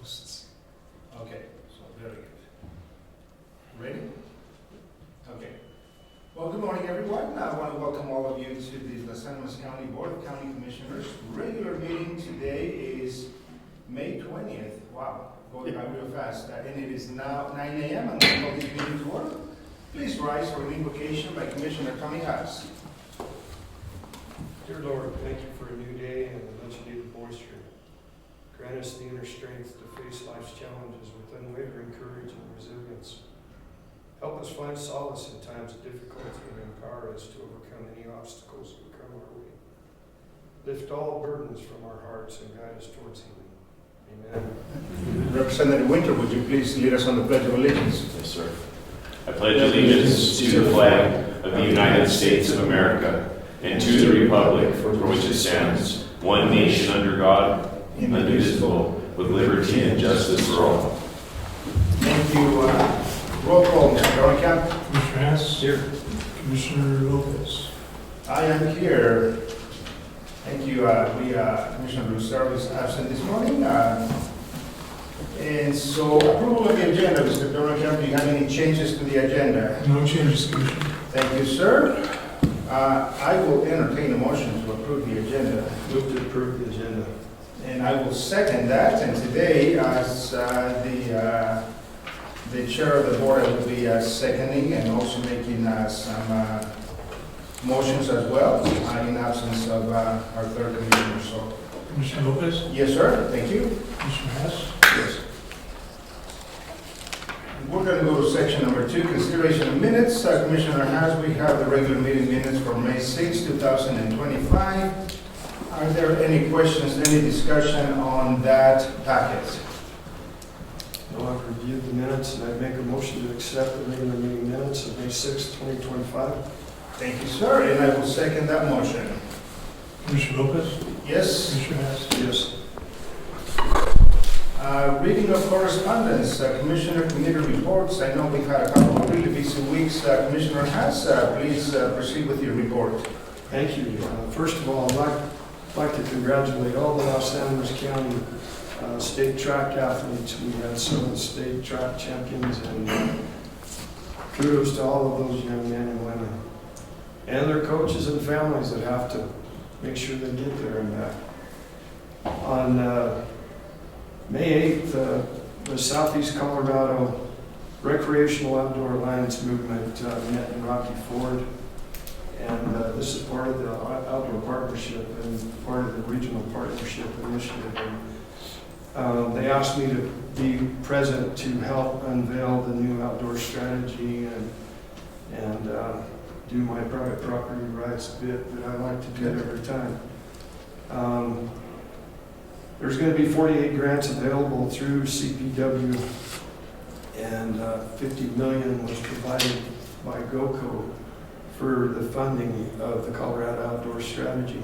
hosts. Okay, so very good. Ready? Okay. Well, good morning, everyone. I want to welcome all of you to the Animas County Board of County Commissioners. Regular meeting today is May 20th. Wow, going by real fast. And it is now 9 a.m. and we call this meeting to order. Please rise for an invocation by Commissioner Tony Haas. Dear Lord, thank you for a new day and the much needed moisture. Grant us the inner strength to face life's challenges with unwavering courage and resilience. Help us find solace in times of difficulty and empower us to overcome any obstacles that come our way. Lift all burdens from our hearts and guide us towards healing. Amen. Representative Winter, would you please lead us on the Pledge of Allegiance? Yes, sir. I pledge allegiance to the flag of the United States of America and to the republic for which it stands, one nation under God, indivisible, with liberty and justice for all. Thank you. Roll call, Mr. Dorncamp. Commissioner Hess? Here. Commissioner Lopez? I am here. Thank you. Commissioner Lucero is absent this morning. And so, approval of the agenda, Mr. Dorncamp, do you have any changes to the agenda? No changes, Commissioner. Thank you, sir. I will entertain a motion to approve the agenda. Move to approve the agenda. And I will second that. And today, as the chair of the board, I will be seconding and also making some motions as well in absence of our third commissioner. So, Commissioner Lopez? yes, sir. Thank you. Commissioner Hess? Yes. We're going to go to section number 2, consideration of minutes. Commissioner Haas, we have the regular meeting minutes for May 6, 2025. Are there any questions, any discussion on that packet? No, I've reviewed the minutes and I'd make a motion to accept the regular meeting minutes of May 6, 2025. Thank you, sir, and I will second that motion. Commissioner Lopez? Yes. Commissioner Hess? Yes. Reading of correspondence, Commissioner committee reports. I know we've had a couple of really busy weeks. Commissioner Haas, please proceed with your report. Thank you. First of all, I'd like to congratulate all the Los Animas County state track athletes. We had 7 state track champions, and kudos to all of those young men and women. And their coaches and families that have to make sure they get there and back. On May 8th, the Southeast Colorado Recreational Outdoor Alliance Movement met in Rocky Ford. And this is part of the outdoor partnership and part of the regional partnership initiative. And they asked me to be present to help unveil the new outdoor strategy and do my private property rights bit that I like to do every time. There's going to be 48 grants available through CPW, and $50 million was provided by GOCO for the funding of the Colorado Outdoor Strategy.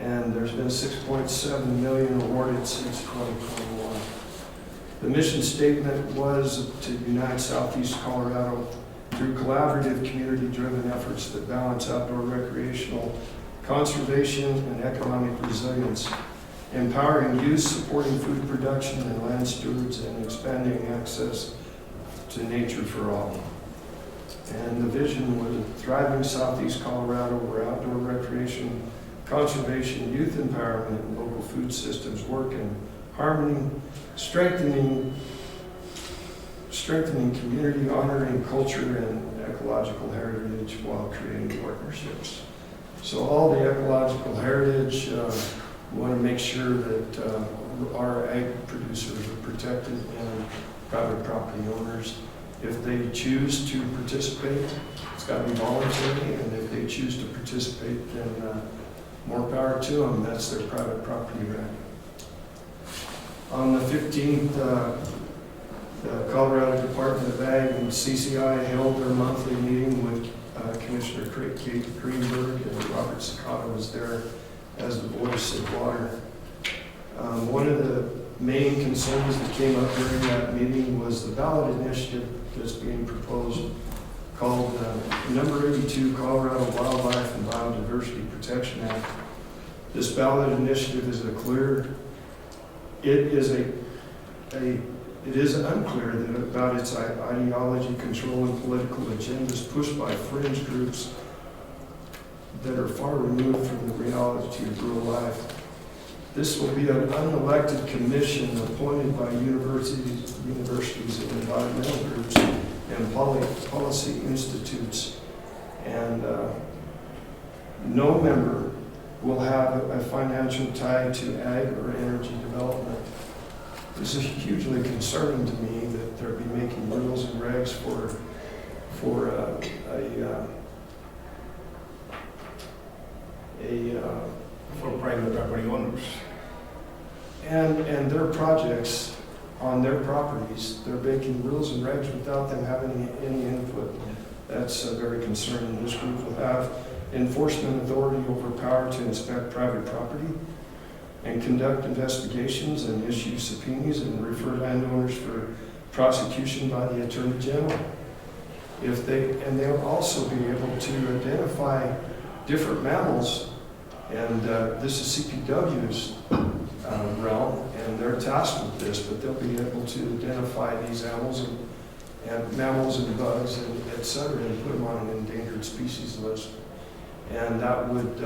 And there's been $6.7 million awarded since 2021. The mission statement was to unite Southeast Colorado through collaborative, community-driven efforts that balance outdoor recreational, conservation, and economic resilience, empowering youth, supporting food production and land stewards, and expanding access to nature for all. And the vision was a thriving Southeast Colorado where outdoor recreation, conservation, youth empowerment, and local food systems work in harmony, strengthening community, honoring culture and ecological heritage while creating partnerships. So all the ecological heritage, we want to make sure that our ag producers are protected and private property owners. If they choose to participate, it's got to be voluntary, and if they choose to participate, then more power to them. That's their private property right. On the 15th, the Colorado Department of Ag and CCI held their monthly meeting with Commissioner Kate Greenberg, and Robert Sakata was there as the voice of water. One of the main concerns that came up during that meeting was the ballot initiative that's being proposed called number 82 Colorado Wildlife and Biodiversity Protection Act. This ballot initiative is a it is unclear that about its ideology, control, and political agendas pushed by fringe groups that are far removed from the reality of real life. This will be an unelected commission appointed by universities and environmental groups and policy institutes. And no member will have a financial tie to ag or energy development. This is hugely concerning to me that they'll be making rules and regs for private property owners. and their projects on their properties. They're making rules and regs without them having any input. That's very concerning. This group will have enforcement authority over power to inspect private property and conduct investigations and issue subpoenas and refer landowners for prosecution by the Attorney General. They'll also be able to identify different mammals, and this is CPW's realm, and they're tasked with this, but they'll be able to identify these animals and mammals and bugs and et cetera, and put them on an endangered species list. And that would,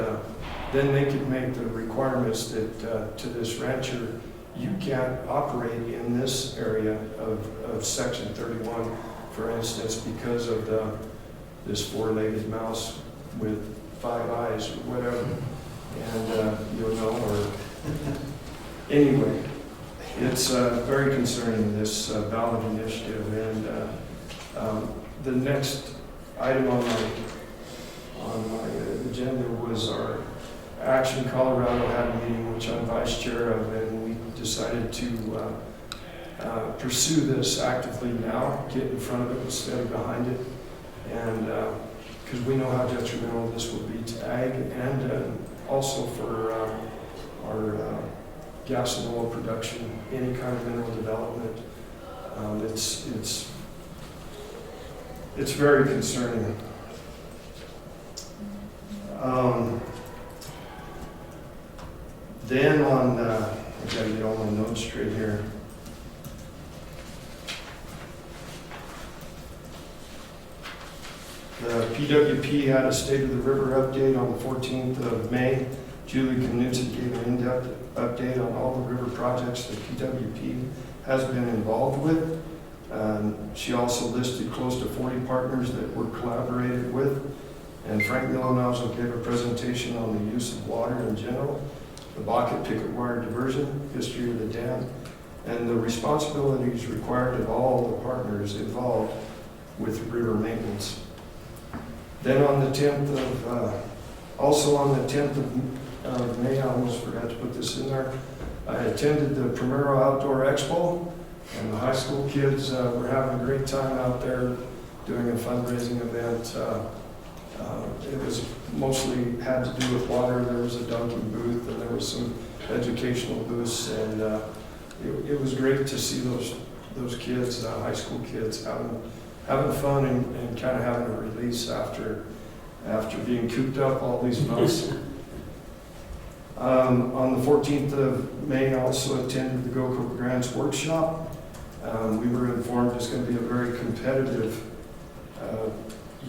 then they could make the requirements that to this rancher, you can't operate in this area of Section 31, for instance, because of this four-legged mouse with 5 eyes or whatever. And you'll know, or anyway, it's very concerning, this ballot initiative. And the next item on my agenda was our Action Colorado had a meeting, which I'm vice chair of, and we decided to pursue this actively now, get in front of it instead of behind it, and because we know how detrimental this will be to ag and also for our gas and oil production, any kind of mineral development. It's very concerning. Then on, I've got to get all my notes straight here. The PWP had a State of the River update on the 14th of May. Julie Knudsen gave an in-depth update on all the river projects that PWP has been involved with. She also listed close to 40 partners that were collaborated with. And Frank Milanauzo gave a presentation on the use of water in general, the bucket picket wire diversion, history of the dam, and the responsibilities required of all the partners involved with river maintenance. Then on the 10th of, also on the 10th of May, I almost forgot to put this in there, I attended the Primero Outdoor Expo, and the high school kids were having a great time out there doing a fundraising event. It was mostly had to do with water. There was a dunking booth, and there was some educational booths, and it was great to see those kids, high school kids, having fun and kind of having a release after being cooped up all these months. On the 14th of May, I also attended the GoCo Grants workshop. We were informed it's going to be a very competitive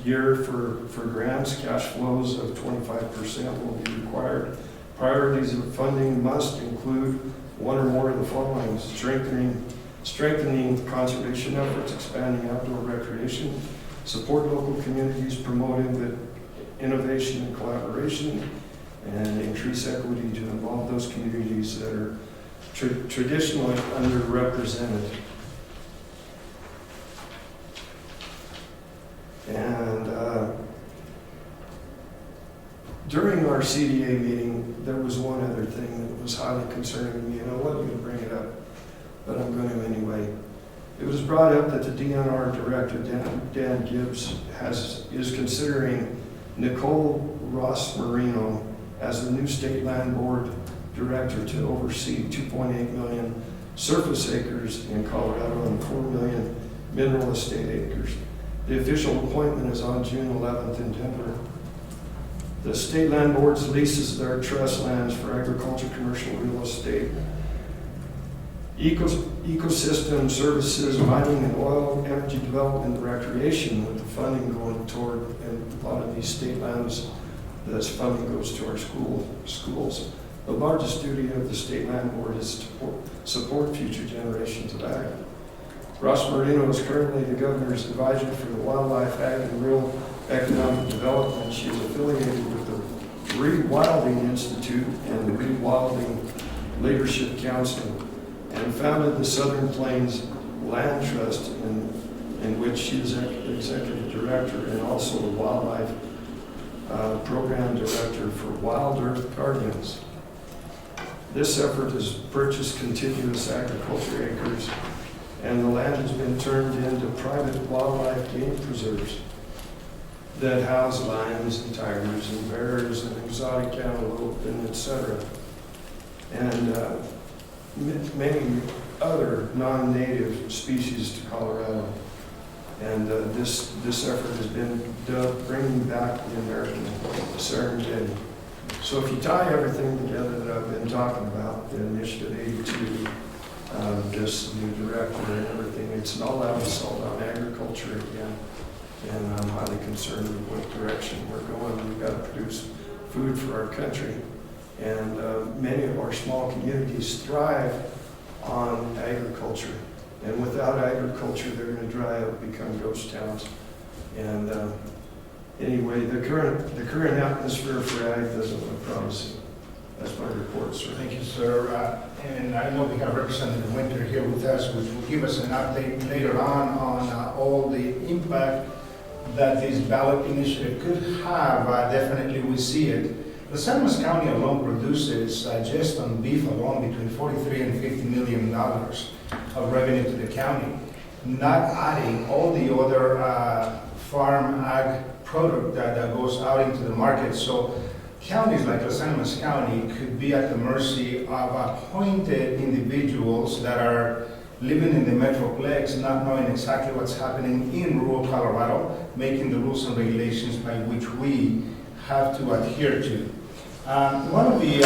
year for grants. Cash flows of 25% will be required. Priorities of funding must include one or more of the following: strengthening conservation efforts, expanding outdoor recreation, support local communities, promoting the innovation and collaboration, and increase equity to involve those communities that are traditionally underrepresented. And during our CDA meeting, there was one other thing that was highly concerning to me, and I wasn't going to bring it up, but I'm going to anyway. It was brought up that the DNR director, Dan Gibbs, is considering Nicole Ross Marino as the new state land board director to oversee 2.8 million surface acres in Colorado and 4 million mineral estate acres. The official appointment is on June 11th in Denver. The state land boards leases their trust lands for agriculture, commercial real estate. ecosystem services, mining and oil, energy development, and recreation, with the funding going toward, and a lot of these state lands, this funding goes to our schools. The largest duty of the State Land Board is to support future generations of ag. Ross Marino is currently the governor's advisor for the Wildlife, Ag, and Rural Economic Development. She is affiliated with the Rewilding Institute and the Rewilding Leadership Council, and founded the Southern Plains Land Trust, in which she is executive director and also the wildlife program director for Wild Earth Guardians. This effort has purchased contiguous agriculture acres, and the land has been turned into private wildlife game preserves that house lions and tigers and bears and exotic antelope and etc. And many other non-native species to Colorado. And this effort has been dubbed Bringing Back the American Serengeti. So if you tie everything together that I've been talking about, the Initiative 82, this new director and everything, it's an all-out assault on agriculture again. And I'm highly concerned with what direction we're going. We've got to produce food for our country. And many of our small communities thrive on agriculture. And without agriculture, they're going to dry up, become ghost towns. And anyway, the current atmosphere for ag doesn't look promising. That's my report, sir. Thank you, sir. And I know we have Representative Winter here with us, which will give us an update later on all the impact that this ballot initiative could have. Definitely we see it. The San Luis County alone produces, just on beef alone, between $43 and $50 million of revenue to the county, not adding all the other farm ag product that goes out into the market. So counties like Los Animas County could be at the mercy of appointed individuals that are living in the Metroplex, not knowing exactly what's happening in rural Colorado, making the rules and regulations by which we have to adhere to. One of the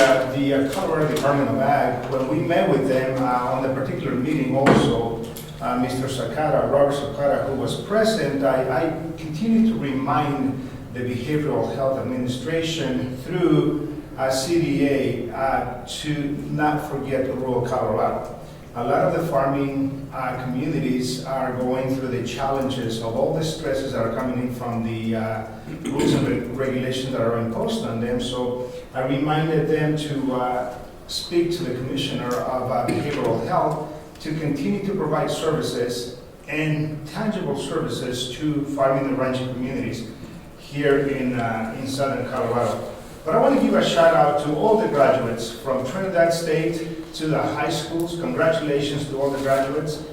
Colorado Department of Ag, when we met with them on the particular meeting also, Mr. Sakara, Robert Sakara, who was present, I continue to remind the Behavioral Health Administration through CDA to not forget rural Colorado. A lot of the farming communities are going through the challenges of all the stresses that are coming in from the rules and regulations that are imposed on them. So I reminded them to speak to the Commissioner of Behavioral Health to continue to provide services and tangible services to farming and ranching communities here in Southern Colorado. But I want to give a shout out to all the graduates from Trinidad State to the high schools. Congratulations to all the graduates.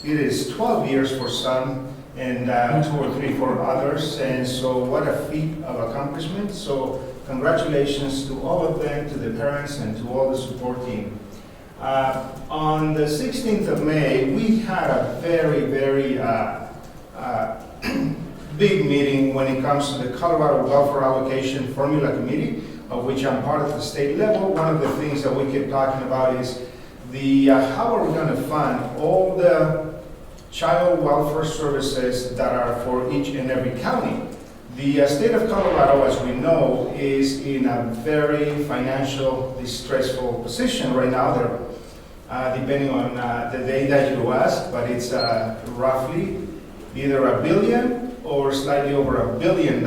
It is 12 years for some and 2 or 3 for others. And so what a feat of accomplishment. So congratulations to all of them, to the parents and to all the support team. On the 16th of May, we had a very, very big meeting when it comes to the Colorado Welfare Allocation Formula Committee, of which I'm part of the state level. One of the things that we keep talking about is how are we going to fund all the child welfare services that are for each and every county. The state of Colorado, as we know, is in a very financially distressful position right now. They're, depending on the day that you ask, but it's roughly either $1 billion or slightly over $1 billion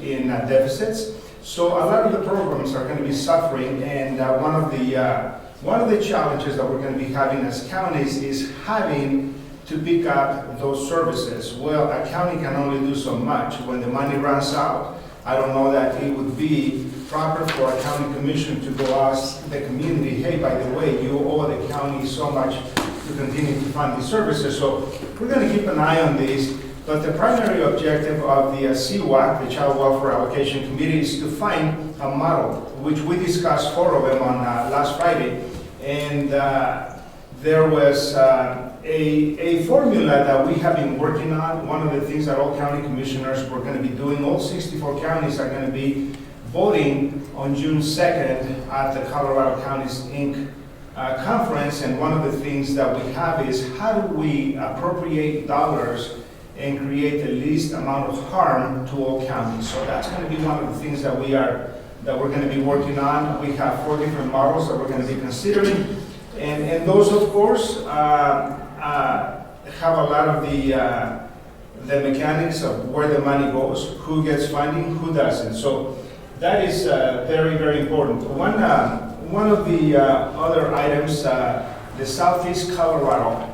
in deficits. So a lot of the programs are going to be suffering, and one of the challenges that we're going to be having as counties is having to pick up those services. Well, a county can only do so much. When the money runs out, I don't know that it would be proper for a county commission to go ask the community, hey, by the way, you owe the county so much to continue to fund these services. So we're going to keep an eye on these. But the primary objective of the CWAC, the Child Welfare Allocation Committee, is to find a model, which we discussed 4 of them on last Friday. And there was a formula that we have been working on. One of the things that all county commissioners were going to be doing, all 64 counties are going to be voting on June 2nd at the Colorado Counties Inc. conference, and one of the things that we have is how do we appropriate dollars and create the least amount of harm to all counties. So that's going to be one of the things that we're going to be working on. We have 4 different models that we're going to be considering, and those, of course, have a lot of the mechanics of where the money goes, who gets funding, who doesn't. So that is very, very important. One of the other items, the Southeast Colorado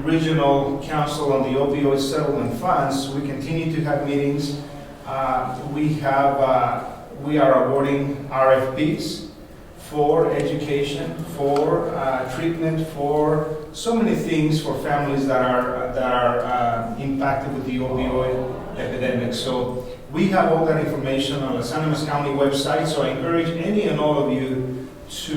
Regional Council on the Opioid Settlement Funds, we continue to have meetings. We are awarding RFPs for education, for treatment, for so many things for families that are impacted with the opioid epidemic. So we have all that information on the San Animas County website, so I encourage any and all of you to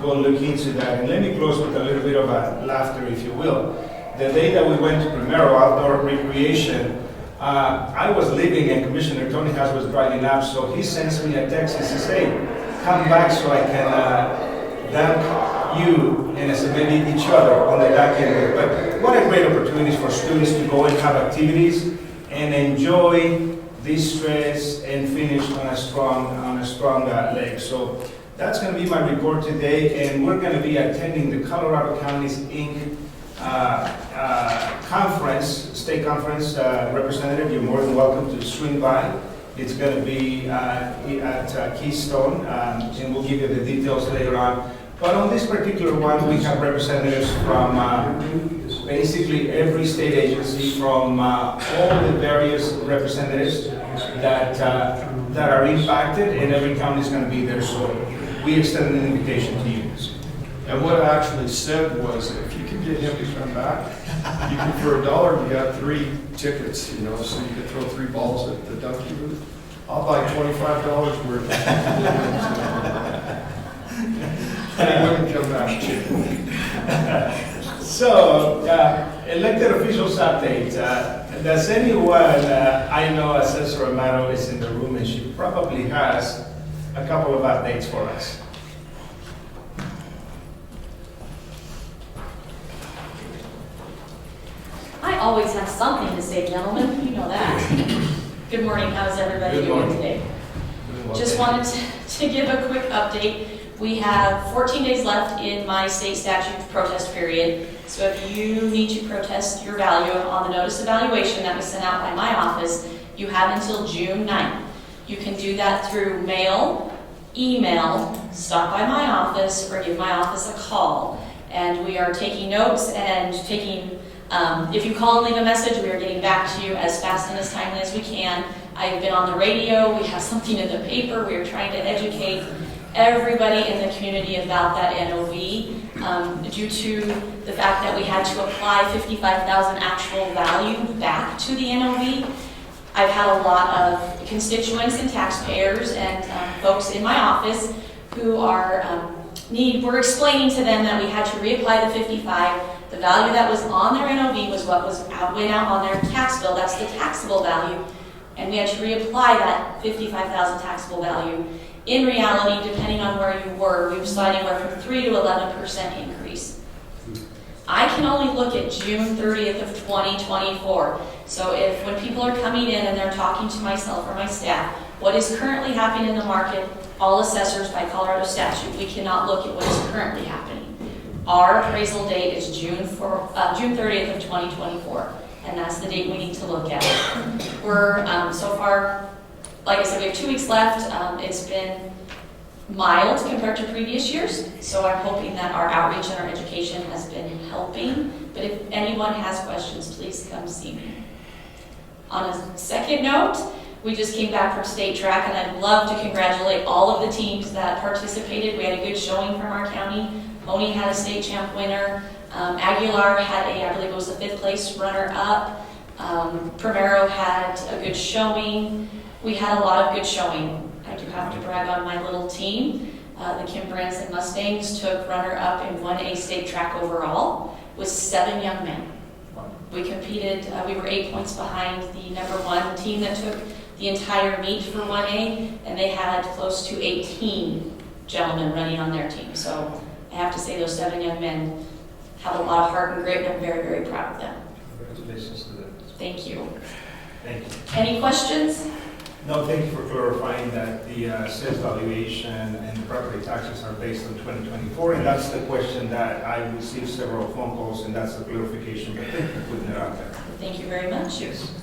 go look into that. And let me close with a little bit of a laughter, if you will. The day that we went to Primero Outdoor Recreation, I was leaving and Commissioner Tony Haas was driving up, so he sends me a text and says, hey, come back so I can dunk you, and I said, maybe each other on the back end. But what a great opportunity for students to go and have activities and enjoy, de-stress, and finish on a strong leg. So that's going to be my report today, and we're going to be attending the Colorado Counties Inc. Conference, state conference. Representative, you're more than welcome to swing by. It's going to be at Keystone, and we'll give you the details later on. But on this particular one, we have representatives from basically every state agency, from all the various representatives that are impacted, and every county is going to be there. So we extend an invitation to you. And what I actually said was, if you can get him to come back, you can, for $1, you got 3 tickets, you know, so you could throw 3 balls at the donkey booth. I'll buy $25 worth. And he wouldn't come back. So, elected officials update. Does anyone, I know Assessor Amaro is in the room and she probably has a couple of updates for us. I always have something to say, gentlemen. You know that. Good morning. How's everybody doing today? Just wanted to give a quick update. We have 14 days left in my state statute protest period. So if you need to protest your value on the notice evaluation that was sent out by my office, you have until June 9th. You can do that through mail, email, stop by my office, or give my office a call. And we are taking notes and taking if you call and leave a message, we are getting back to you as fast and as timely as we can. I've been on the radio, we have something in the paper, we are trying to educate everybody in the community about that NOV. Due to the fact that we had to apply $55,000 actual value back to the NOV, I've had a lot of constituents and taxpayers and folks in my office who are we're explaining to them that we had to reapply the 55. The value that was on their NOV was what went out on their tax bill. That's the taxable value. And we had to reapply that $55,000 taxable value. In reality, depending on where you were, we were saw anywhere from 3 to 11% increase. I can only look at June 30th of 2024. So when people are coming in and they're talking to myself or my staff, what is currently happening in the market, all assessors by Colorado statute, we cannot look at what is currently happening. Our appraisal date is June 30th of 2024, and that's the date we need to look at. We're, so far, like I said, we have 2 weeks left. It's been mild compared to previous years, so I'm hoping that our outreach and our education has been helping. But if anyone has questions, please come see me. On a second note, we just came back from state track, and I'd love to congratulate all of the teams that participated. We had a good showing from our county. Oni had a state champ winner. Aguilar had I believe it was the 5th place runner-up. Primero had a good showing. We had a lot of good showing. I do have to brag on my little team. The Kim Branson Mustangs took runner-up in 1A state track overall with 7 young men. We competed, we were 8 points behind the number 1 team that took the entire meet for 1A, and they had close to 18 gentlemen running on their team. So I have to say those 7 young men have a lot of heart and grit, and I'm very, very proud of them. Congratulations to them. Thank you. Thank you. Any questions? No, thank you for clarifying that the sales valuation and the property taxes are based on 2024, and that's the question that I received several phone calls, and that's the clarification, but thank you for putting it out there. Thank you very much. Yes.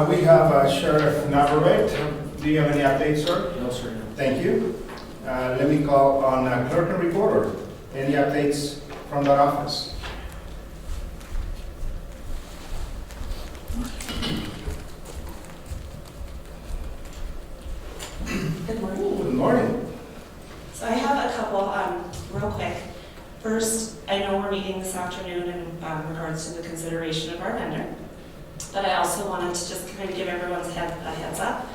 We have Sheriff Navarrete. Do you have any updates, sir? No, sir. Thank you. Let me call on Clerk and Recorder. Any updates from that office? Good morning. Good morning. So I have a couple, real quick. First, I know we're meeting this afternoon in regards to the consideration of our vendor, but I also wanted to just kind of give everyone's a heads up.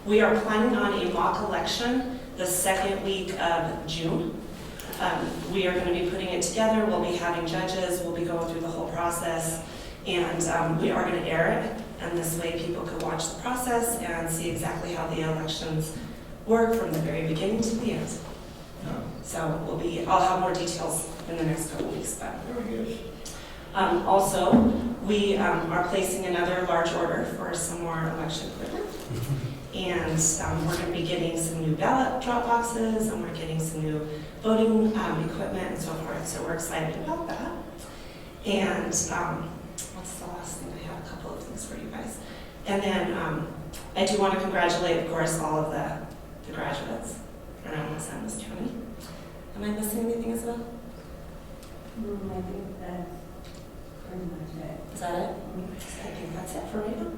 We are planning on a mock election the second week of June. We are going to be putting it together. We'll be having judges. We'll be going through the whole process, and we are going to air it. And this way, people can watch the process and see exactly how the elections work from the very beginning to the end. So I'll have more details in the next couple weeks. But Very good. also, we are placing another large order for some more election equipment. And we're going to be getting some new ballot drop boxes, and we're getting some new voting equipment and so forth. So we're excited about that. And what's the last thing? I have a couple of things for you guys. And then I do want to congratulate, of course, all of the graduates from Animas County. Am I missing anything, Isabel? I think that's pretty much it. Is that it? I think that's it for right now.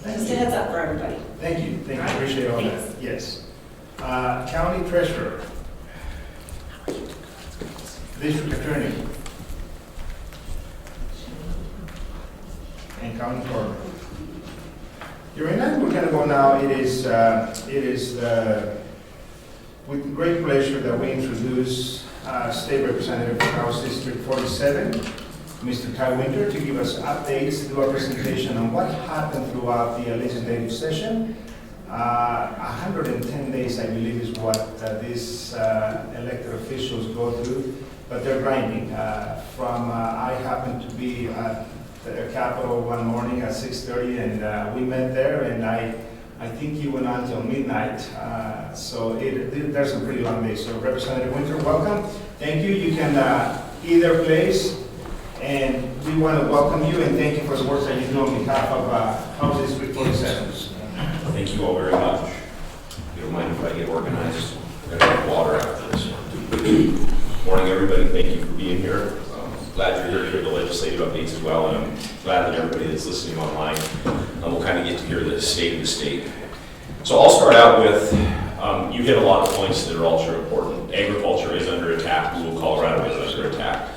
Thank Just a you. heads up for everybody. Thank you. Thank you. All right. Appreciate all Thanks. that. Yes. County Treasurer. District Attorney. And County Coroner. You're in line. We're going to go now. It is with great pleasure that we introduce State Representative for House District 47, Mr. Ty Winter, to give us updates, do a presentation on what happened throughout the legislative session. 110 days, I believe, is what these elected officials go through, but they're grinding. I happened to be at the Capitol one morning at 6:30, and we met there, and I think you went on till midnight, so there's a pretty long day. So Representative Winter, welcome. Thank you. You can either place, and we want to welcome you and thank you for the work that you do on behalf of House District 47. Thank you all very much. If you don't mind if I get organized, we're going to have water after this. Morning, everybody. Thank you for being here. Glad you're here to hear the legislative updates as well, and I'm glad that everybody that's listening online will kind of get to hear the state of the state. So I'll start out with, you hit a lot of points that are ultra important. Agriculture is under attack. Rural Colorado is under attack.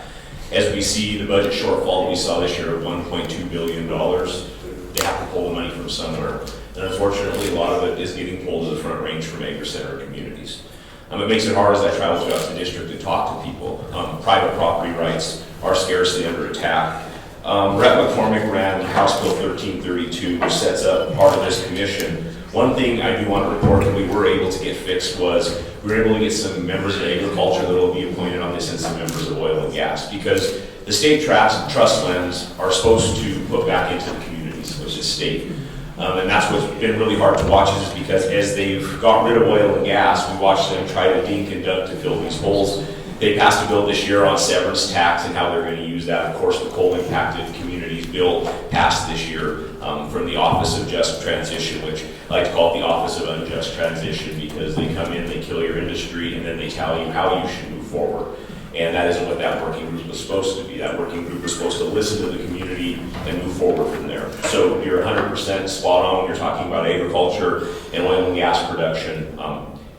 As we see the budget shortfall that we saw this year of $1.2 billion, they have to pull the money from somewhere. And unfortunately, a lot of it is getting pulled to the Front Range from agri-center communities. It makes it hard as I travel throughout the district to talk to people. Private property rights are scarcely under attack. Rep. McCormick ran House Bill 1332, which sets up part of this commission. One thing I do want to report that we were able to get fixed was we were able to get some members of agriculture that will be appointed on this and some members of oil and gas, because the state trust lands are supposed to put back into the communities, which is state. And that's what's been really hard to watch, is because as they've got rid of oil and gas, we watched them try to dink and dunk to fill these holes. They passed a bill this year on severance tax and how they're going to use that. Of course, the coal impacted communities bill passed this year from the Office of Just Transition, which I like to call it the Office of Unjust Transition, because they come in, they kill your industry, and then they tell you how you should move forward. And that isn't what that working group was supposed to be. That working group was supposed to listen to the community and move forward from there. So you're 100% spot on when you're talking about agriculture and oil and gas production.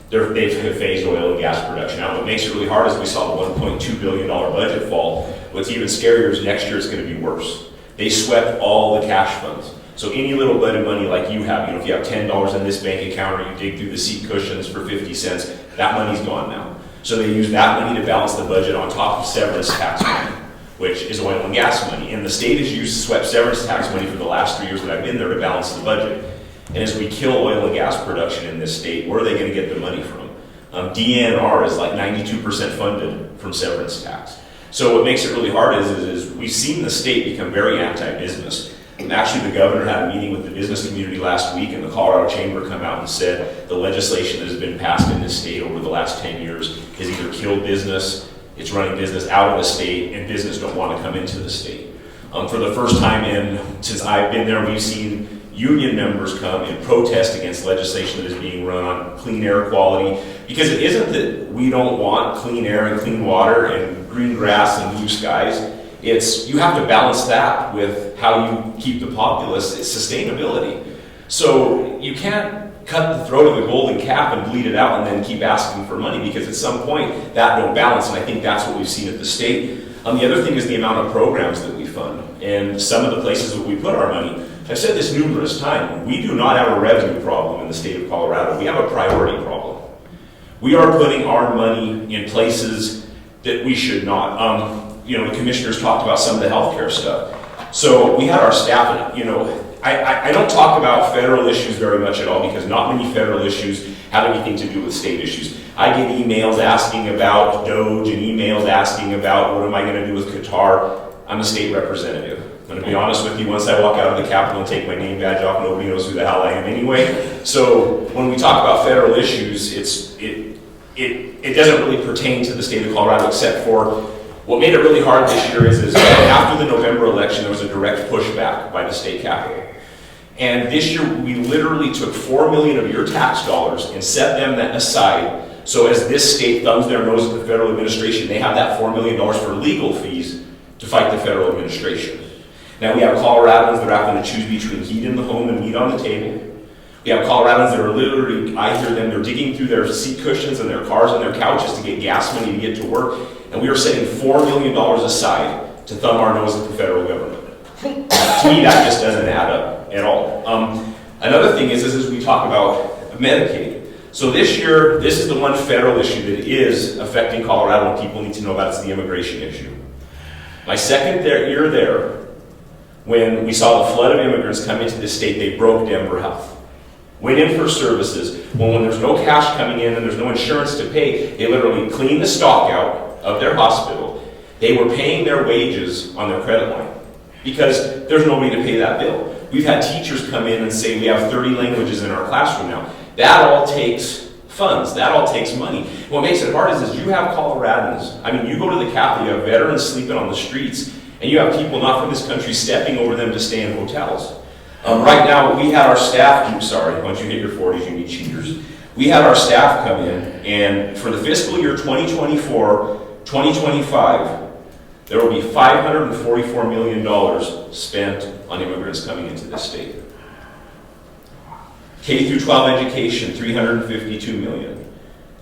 They've phased oil and gas production out. What makes it really hard is we saw the $1.2 billion budget fall. What's even scarier is next year is going to be worse. They swept all the cash funds. So any little bit of money like you have, if you have $10 in this bank account, or you dig through the seat cushions for 50 cents, that money's gone now. So they use that money to balance the budget on top of severance tax money, which is oil and gas money. And the state has used swept severance tax money for the last 3 years that I've been there to balance the budget. And as we kill oil and gas production in this state, where are they going to get the money from? DNR is like 92% funded from severance tax. So what makes it really hard is we've seen the state become very anti-business. And actually, the governor had a meeting with the business community last week, and the Colorado Chamber come out and said the legislation that has been passed in this state over the last 10 years has either killed business, it's running business out of the state, and business don't want to come into the state. For the first time since I've been there, we've seen union members come and protest against legislation that is being run on clean air quality, because it isn't that we don't want clean air and clean water and green grass and blue skies. It's you have to balance that with how you keep the populace. It's sustainability. So you can't cut the throat of the golden calf and bleed it out and then keep asking for money, because at some point that don't balance, and I think that's what we've seen at the state. The other thing is the amount of programs that we fund and some of the places that we put our money. I've said this numerous times, we do not have a revenue problem in the state of Colorado. We have a priority problem. We are putting our money in places that we should not. The commissioners talked about some of the healthcare stuff. So we had our staff, I don't talk about federal issues very much at all, because not many federal issues have anything to do with state issues. I get emails asking about DOGE and emails asking about what am I going to do with Qatar. I'm a state representative. I'm going to be honest with you, once I walk out of the Capitol and take my name badge off, nobody knows who the hell I am anyway. So when we talk about federal issues, it doesn't really pertain to the state of Colorado, except for what made it really hard this year is after the November election, there was a direct pushback by the state capitol. And this year, we literally took $4 million of your tax dollars and set them aside. So as this state thumbs their nose at the federal administration, they have that $4 million for legal fees to fight the federal administration. Now we have Coloradans that are having to choose between heat in the home and meat on the table. We have Coloradans that are literally, I hear them, they're digging through their seat cushions and their cars and their couches to get gas money to get to work. And we are setting $4 million aside to thumb our nose at the federal government. To me, that just doesn't add up at all. Another thing is we talk about Medicaid. So this year, this is the one federal issue that is affecting Colorado and people need to know about. It's the immigration issue. My second year there, when we saw the flood of immigrants come into this state, they broke Denver Health. Went in for services. Well, when there's no cash coming in and there's no insurance to pay, they literally cleaned the stock out of their hospital. They were paying their wages on their credit line because there's nobody to pay that bill. We've had teachers come in and say we have 30 languages in our classroom now. That all takes funds. That all takes money. What makes it hard is you have Coloradans. I mean, you go to the Capitol, you have veterans sleeping on the streets, and you have people not from this country stepping over them to stay in hotels. Right now, we had our staff, once you hit your 40s, you need cheaters. We had our staff come in, and for the fiscal year 2024-2025, there will be $544 million spent on immigrants coming into this state. K through 12 education, $352 million.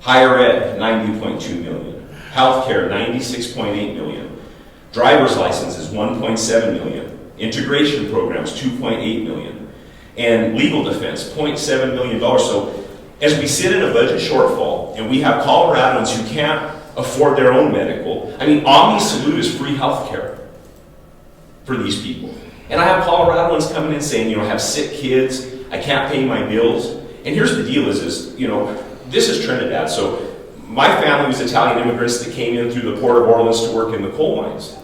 Higher ed, $90.2 million. Healthcare, $96.8 million. Driver's licenses, $1.7 million. Integration programs, $2.8 million. And legal defense, $0.7 million. So as we sit in a budget shortfall and we have Coloradans who can't afford their own medical, Omni Salute is free health care for these people. And I have Coloradans coming in saying, I have sick kids, I can't pay my bills. And here's the deal is this is Trinidad. So my family was Italian immigrants that came in through the Port of Orleans to work in the coal mines.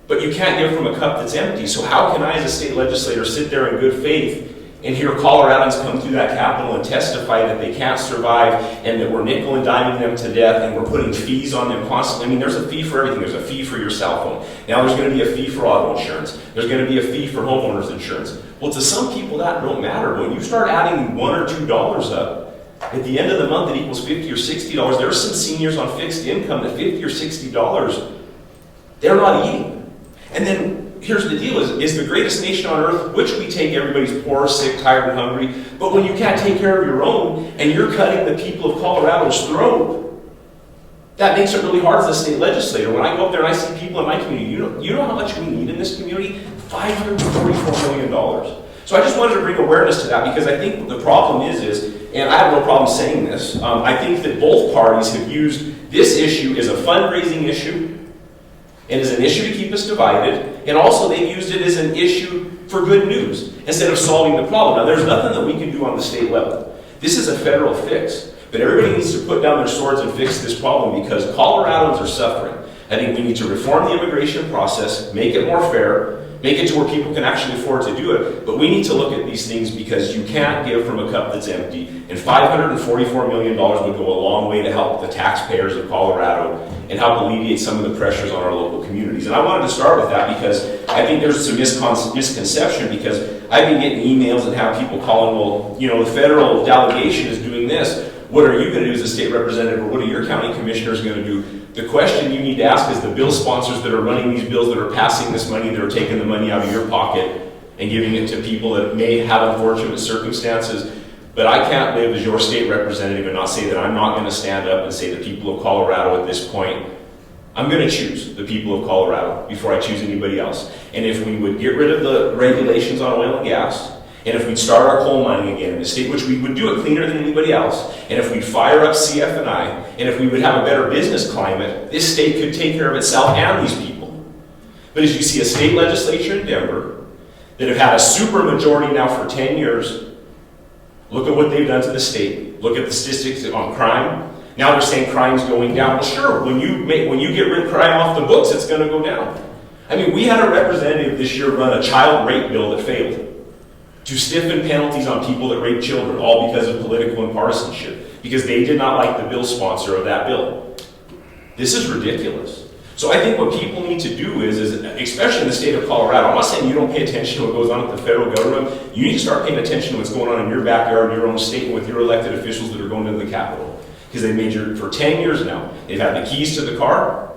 But you can't give from a cup that's empty. So how can I, as a state legislator, sit there in good faith and hear Coloradans come through that Capitol and testify that they can't survive and that we're nickel and diming them to death and we're putting fees on them constantly? There's a fee for everything. There's a fee for your cell phone. Now there's going to be a fee for auto insurance. There's going to be a fee for homeowners insurance. Well, to some people that don't matter. When you start adding $1 or $2 up, at the end of the month it equals $50 or $60. There's some seniors on fixed income that $50 or $60, they're not eating. And then here's the deal is the greatest nation on earth, which we take everybody's poor, sick, tired, and hungry, but when you can't take care of your own and you're cutting the people of Colorado's throat, that makes it really hard as a state legislator. When I go up there and I see people in my community, you know how much we need in this community? $544 million. So I just wanted to bring awareness to that because I think the problem is, and I have no problem saying this, I think that both parties have used this issue as a fundraising issue and as an issue to keep us divided, and also they've used it as an issue for good news instead of solving the problem. Now, there's nothing that we can do on the state level. This is a federal fix. But everybody needs to put down their swords and fix this problem because Coloradans are suffering. I think we need to reform the immigration process, make it more fair, make it to where people can actually afford to do it. But we need to look at these things because you can't give from a cup that's empty. And $544 million would go a long way to help the taxpayers of Colorado and help alleviate some of the pressures on our local communities. And I wanted to start with that because I think there's some misconception because I've been getting emails and have people calling, well, you know, the federal delegation is doing this. What are you going to do as a state representative, or what are your county commissioners going to do? The question you need to ask is the bill sponsors that are running these bills, that are passing this money, that are taking the money out of your pocket and giving it to people that may have unfortunate circumstances. But I can't live as your state representative and not say that I'm not going to stand up and say the people of Colorado at this point, I'm going to choose the people of Colorado before I choose anybody else. And if we would get rid of the regulations on oil and gas, and if we'd start our coal mining again in the state, which we would do it cleaner than anybody else, and if we'd fire up CF&I, and if we would have a better business climate, this state could take care of itself and these people. But as you see a state legislature in Denver that have had a super majority now for 10 years, look at what they've done to the state. Look at the statistics on crime. Now they're saying crime's going down. Well, sure, when you get rid of crime off the books, it's going to go down. I mean, we had a representative this year run a child rape bill that failed, to stiffen penalties on people that rape children, all because of political and partisanship, because they did not like the bill sponsor of that bill. This is ridiculous. So I think what people need to do is especially in the state of Colorado, I'm not saying you don't pay attention to what goes on at the federal government. You need to start paying attention to what's going on in your backyard, in your own state, and with your elected officials that are going into the Capitol. Because they've made for 10 years now, they've had the keys to the car,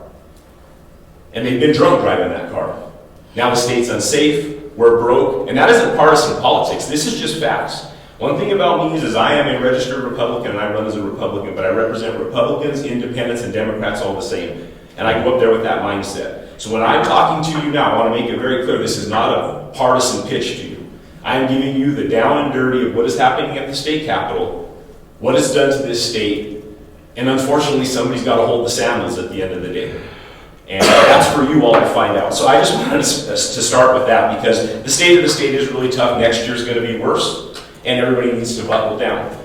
and they've been drunk driving that car. Now the state's unsafe. We're broke, and that isn't partisan politics. This is just facts. One thing about me is I am a registered Republican and I run as a Republican, but I represent Republicans, independents, and Democrats all the same. And I go up there with that mindset. So when I'm talking to you now, I want to make it very clear, this is not a partisan pitch to you. I am giving you the down and dirty of what is happening at the state capitol, what it's done to this state, and unfortunately somebody's got to hold the sandals at the end of the day. And that's for you all to find out. So I just wanted to start with that because the state of the state is really tough. Next year's going to be worse, and everybody needs to buckle down.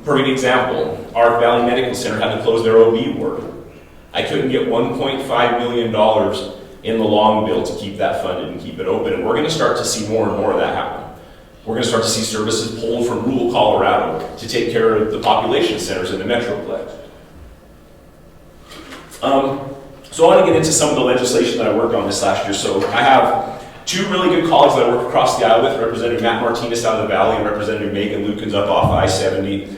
Perfect example, Arc Valley Medical Center had to close their OB ward. I couldn't get $1.5 million in the long bill to keep that funded and keep it open, and we're going to start to see more and more of that happen. We're going to start to see services pulled from rural Colorado to take care of the population centers in the Metroplex. So I want to get into some of the legislation that I worked on this last year. So I have two really good colleagues that I work across the aisle with, Representative Matt Martinez out of the Valley and Representative Megan Lukens up off I-70.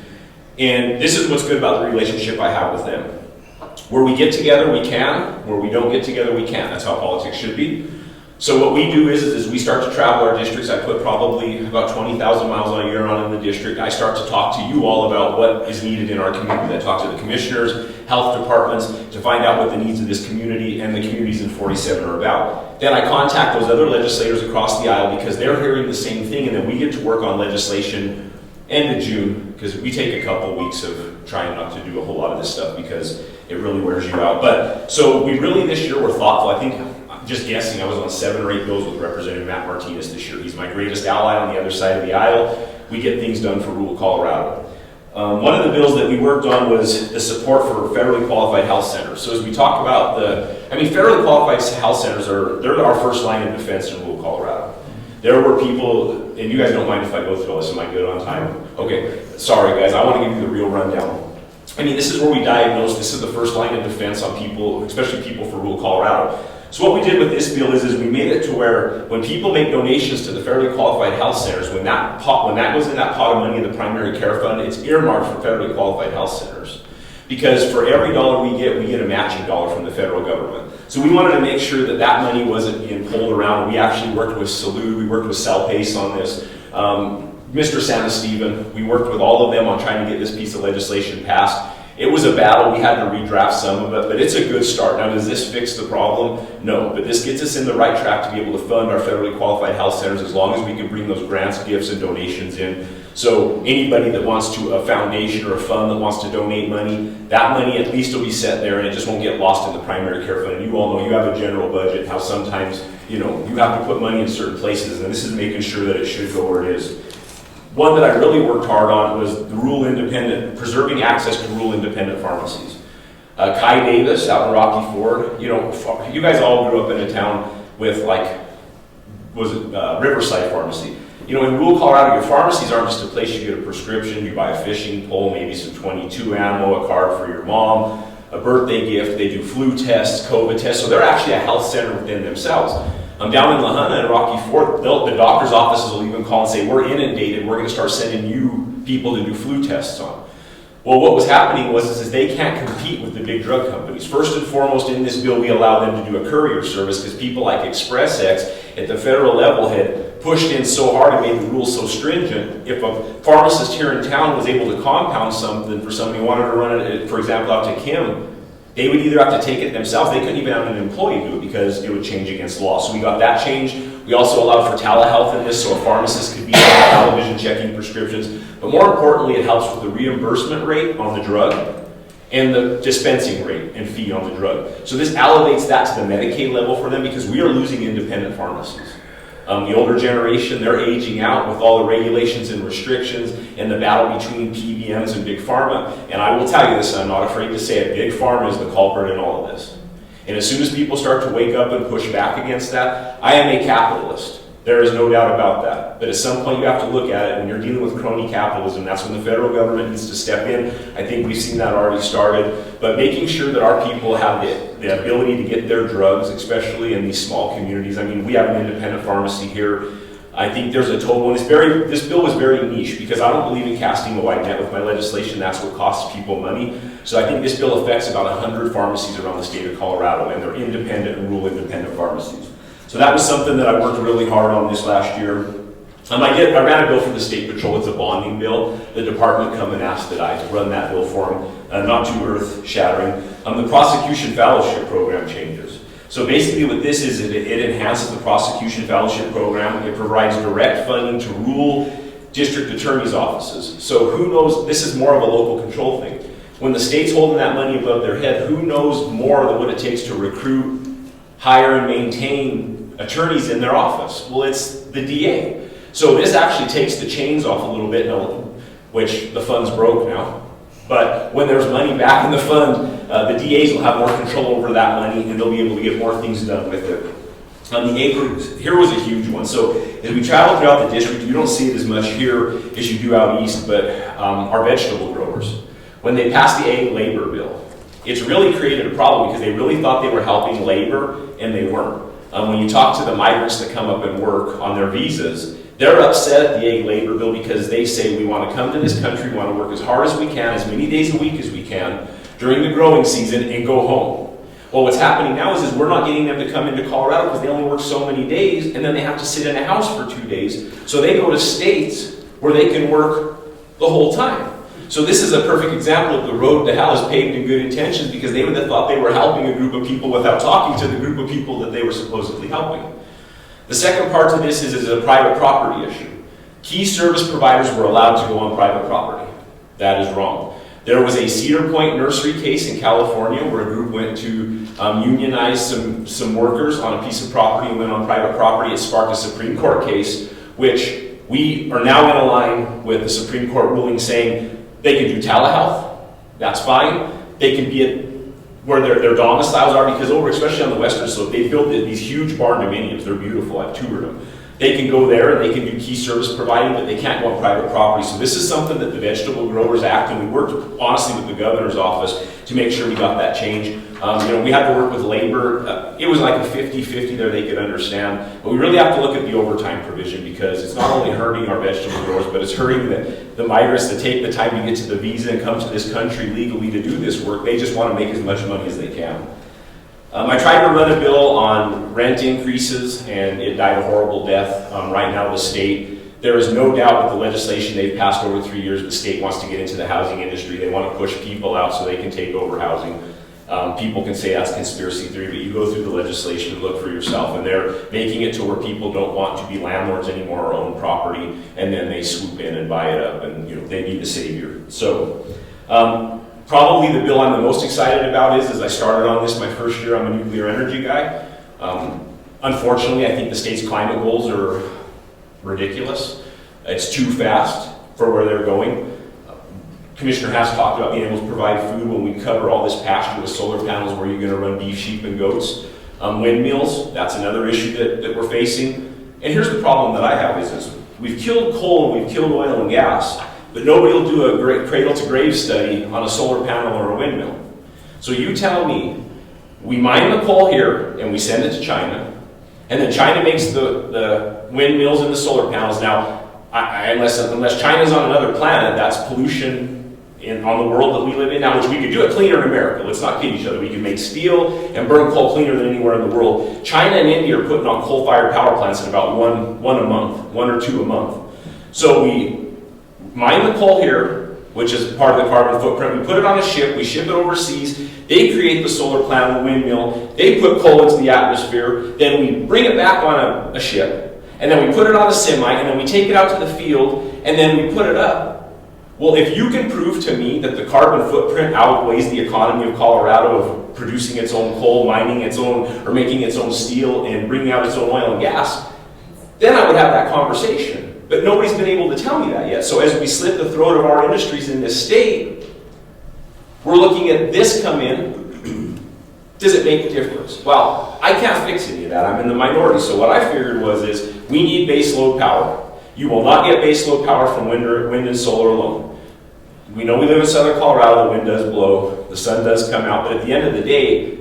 And this is what's good about the relationship I have with them. Where we get together, we can. Where we don't get together, we can't. That's how politics should be. So what we do is we start to travel our districts. I put probably about 20,000 miles a year on in the district. I start to talk to you all about what is needed in our community. I talk to the commissioners, health departments, to find out what the needs of this community and the communities in 47 are about. Then I contact those other legislators across the aisle because they're hearing the same thing, and then we get to work on legislation end of June, because we take a couple weeks of trying not to do a whole lot of this stuff because it really wears you out. But so we really this year were thoughtful. I think, just guessing, I was on 7 or 8 bills with Representative Matt Martinez this year. He's my greatest ally on the other side of the aisle. We get things done for rural Colorado. One of the bills that we worked on was the support for federally qualified health centers. So as we talk about federally qualified health centers they're our first line of defense in rural Colorado. There were people, and you guys don't mind if I go through all this, am I good on time? Okay, sorry guys, I want to give you the real rundown. I mean, this is where we diagnose, this is the first line of defense on people, especially people for rural Colorado. So what we did with this bill is we made it to where when people make donations to the federally qualified health centers, when that goes in that pot of money in the primary care fund, it's earmarked for federally qualified health centers. Because for every dollar we get a matching dollar from the federal government. So we wanted to make sure that that money wasn't being pulled around. We actually worked with Salud, we worked with CellPace on this. Mr. Santa Stephen, we worked with all of them on trying to get this piece of legislation passed. It was a battle. We had to redraft some of it, but it's a good start. Now, does this fix the problem? No, but this gets us in the right track to be able to fund our federally qualified health centers as long as we can bring those grants, gifts, and donations in. So anybody that wants to, a foundation or a fund that wants to donate money, that money at least will be set there and it just won't get lost in the primary care fund. And you all know you have a general budget, how sometimes, you have to put money in certain places, and this is making sure that it should go where it is. one that I really worked hard on was the preserving access to rural independent pharmacies. Kai Davis out in Rocky Ford, you know, you guys all grew up in a town with Riverside Pharmacy. You know, in rural Colorado, your pharmacies aren't just a place you get a prescription, you buy a fishing pole, maybe some 22 ammo, a card for your mom, a birthday gift, they do flu tests, COVID tests, so they're actually a health center within themselves. Down in La Junta and Rocky Ford, the doctor's offices will even call and say, we're inundated, we're going to start sending you people to do flu tests on. Well, what was happening is they can't compete with the big drug companies. First and foremost, in this bill, we allow them to do a courier service because people like ExpressX at the federal level had pushed in so hard and made the rules so stringent. If a pharmacist here in town was able to compound something for somebody who wanted to run it, for example, out to Kim, they would either have to take it themselves, they couldn't even have an employee do it because it would change against law. So we got that changed. We also allowed for telehealth in this, so a pharmacist could be on television checking prescriptions. But more importantly, it helps with the reimbursement rate on the drug and the dispensing rate and fee on the drug. So this elevates that to the Medicaid level for them because we are losing independent pharmacies. The older generation, they're aging out with all the regulations and restrictions and the battle between PBMs and Big Pharma. And I will tell you this, I'm not afraid to say it, Big Pharma is the culprit in all of this. And as soon as people start to wake up and push back against that, I am a capitalist. There is no doubt about that. But at some point you have to look at it. When you're dealing with crony capitalism, that's when the federal government needs to step in. I think we've seen that already started. But making sure that our people have the ability to get their drugs, especially in these small communities. I mean, we have an independent pharmacy here. I think there's a total, and this bill was very niche because I don't believe in casting a wide net with my legislation. That's what costs people money. So I think this bill affects about 100 pharmacies around the state of Colorado, and they're independent and rural independent pharmacies. So that was something that I worked really hard on this last year. I ran a bill for the State Patrol. It's a bonding bill. The department come and asked that I run that bill for them. Not too earth-shattering. The prosecution fellowship program changes. So basically what this is, it enhances the prosecution fellowship program. It provides direct funding to rural district attorney's offices. So who knows, this is more of a local control thing. When the state's holding that money above their head, who knows more than what it takes to recruit, hire, and maintain attorneys in their office? Well, it's the DA. So this actually takes the chains off a little bit, which the fund's broke now. But when there's money back in the fund, the DAs will have more control over that money and they'll be able to get more things done with it. The acres, here was a huge one. So as we travel throughout the district, you don't see it as much here as you do out east, but our vegetable growers, when they passed the ag labor bill, it's really created a problem because they really thought they were helping labor and they weren't. When you talk to the migrants that come up and work on their visas, they're upset at the ag labor bill because they say we want to come to this country, we want to work as hard as we can, as many days a week as we can during the growing season and go home. Well, what's happening now is we're not getting them to come into Colorado because they only work so many days and then they have to sit in a house for 2 days. So they go to states where they can work the whole time. So this is a perfect example of the road to hell is paved in good intentions because they would have thought they were helping a group of people without talking to the group of people that they were supposedly helping. The second part to this is a private property issue. Key service providers were allowed to go on private property. That is wrong. There was a Cedar Point nursery case in California where a group went to unionize some workers on a piece of property and went on private property. It sparked a Supreme Court case, which we are now in a line with the Supreme Court ruling saying they can do telehealth. That's fine. They can be at where their domiciles are because especially on the western slope, they built these huge barn dominiums. They're beautiful. I've toured them. They can go there and they can do key service providing, but they can't go on private property. So this is something that the Vegetable Growers Act, and we worked honestly with the governor's office to make sure we got that change. We had to work with labor. It was like a 50-50 there they could understand. But we really have to look at the overtime provision because it's not only hurting our vegetable growers, but it's hurting the migrants that take the time to get to the visa and come to this country legally to do this work. They just want to make as much money as they can. I tried to run a bill on rent increases, and it died a horrible death. Right now, the state, there is no doubt with the legislation they've passed over 3 years, the state wants to get into the housing industry. They want to push people out so they can take over housing. People can say that's conspiracy theory, but you go through the legislation and look for yourself, and they're making it to where people don't want to be landlords anymore or own property, and then they swoop in and buy it up, and they be the savior. So. Probably the bill I'm the most excited about is I started on this my first year. I'm a nuclear energy guy. Unfortunately, I think the state's climate goals are ridiculous. It's too fast for where they're going. Commissioner has talked about being able to provide food when we cover all this pasture with solar panels where you're going to run beef, sheep, and goats. Windmills, that's another issue that we're facing. And here's the problem that I have is we've killed coal and we've killed oil and gas, but nobody will do a great cradle-to-grave study on a solar panel or a windmill. So you tell me, we mine the coal here and we send it to China, and then China makes the windmills and the solar panels. Now, unless China's on another planet, that's pollution on the world that we live in now, which we could do it cleaner in America. Let's not kid each other. We can make steel and burn coal cleaner than anywhere in the world. China and India are putting on coal-fired power plants in about one a month, 1 or 2 a month. So we mine the coal here, which is part of the carbon footprint. We put it on a ship, we ship it overseas, they create the solar panel, windmill, they put coal into the atmosphere, then we bring it back on a ship, and then we put it on a semi, and then we take it out to the field, and then we put it up. Well, if you can prove to me that the carbon footprint outweighs the economy of Colorado of producing its own coal, mining its own, or making its own steel, and bringing out its own oil and gas, then I would have that conversation. But nobody's been able to tell me that yet. So as we slit the throat of our industries in this state, we're looking at this come in. Does it make a difference? Well, I can't fix any of that. I'm in the minority. So what I figured is we need base load power. You will not get base load power from wind and solar alone. We know we live in southern Colorado, the wind does blow, the sun does come out, but at the end of the day,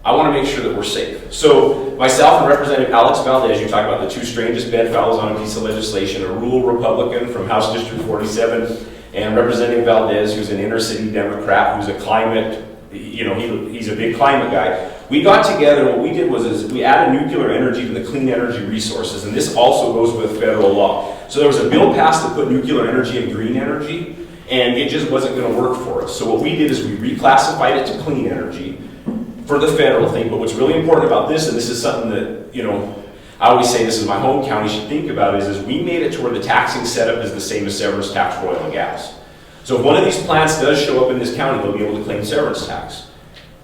I want to make sure that we're safe. So myself and Representative Alex Valdez, you talk about the 2 strangest bedfellows on a piece of legislation, a rural Republican from House District 47, and Representative Valdez, who's an inner city Democrat, who's a climate, he's a big climate guy. We got together, what we did was we added nuclear energy to the clean energy resources, and this also goes with federal law. So there was a bill passed that put nuclear energy and green energy, and it just wasn't going to work for us. So what we did is we reclassified it to clean energy for the federal thing. But what's really important about this, and this is something that, I always say this is my home county should think about, is we made it to where the taxing setup is the same as severance tax for oil and gas. So if one of these plants does show up in this county, they'll be able to claim severance tax.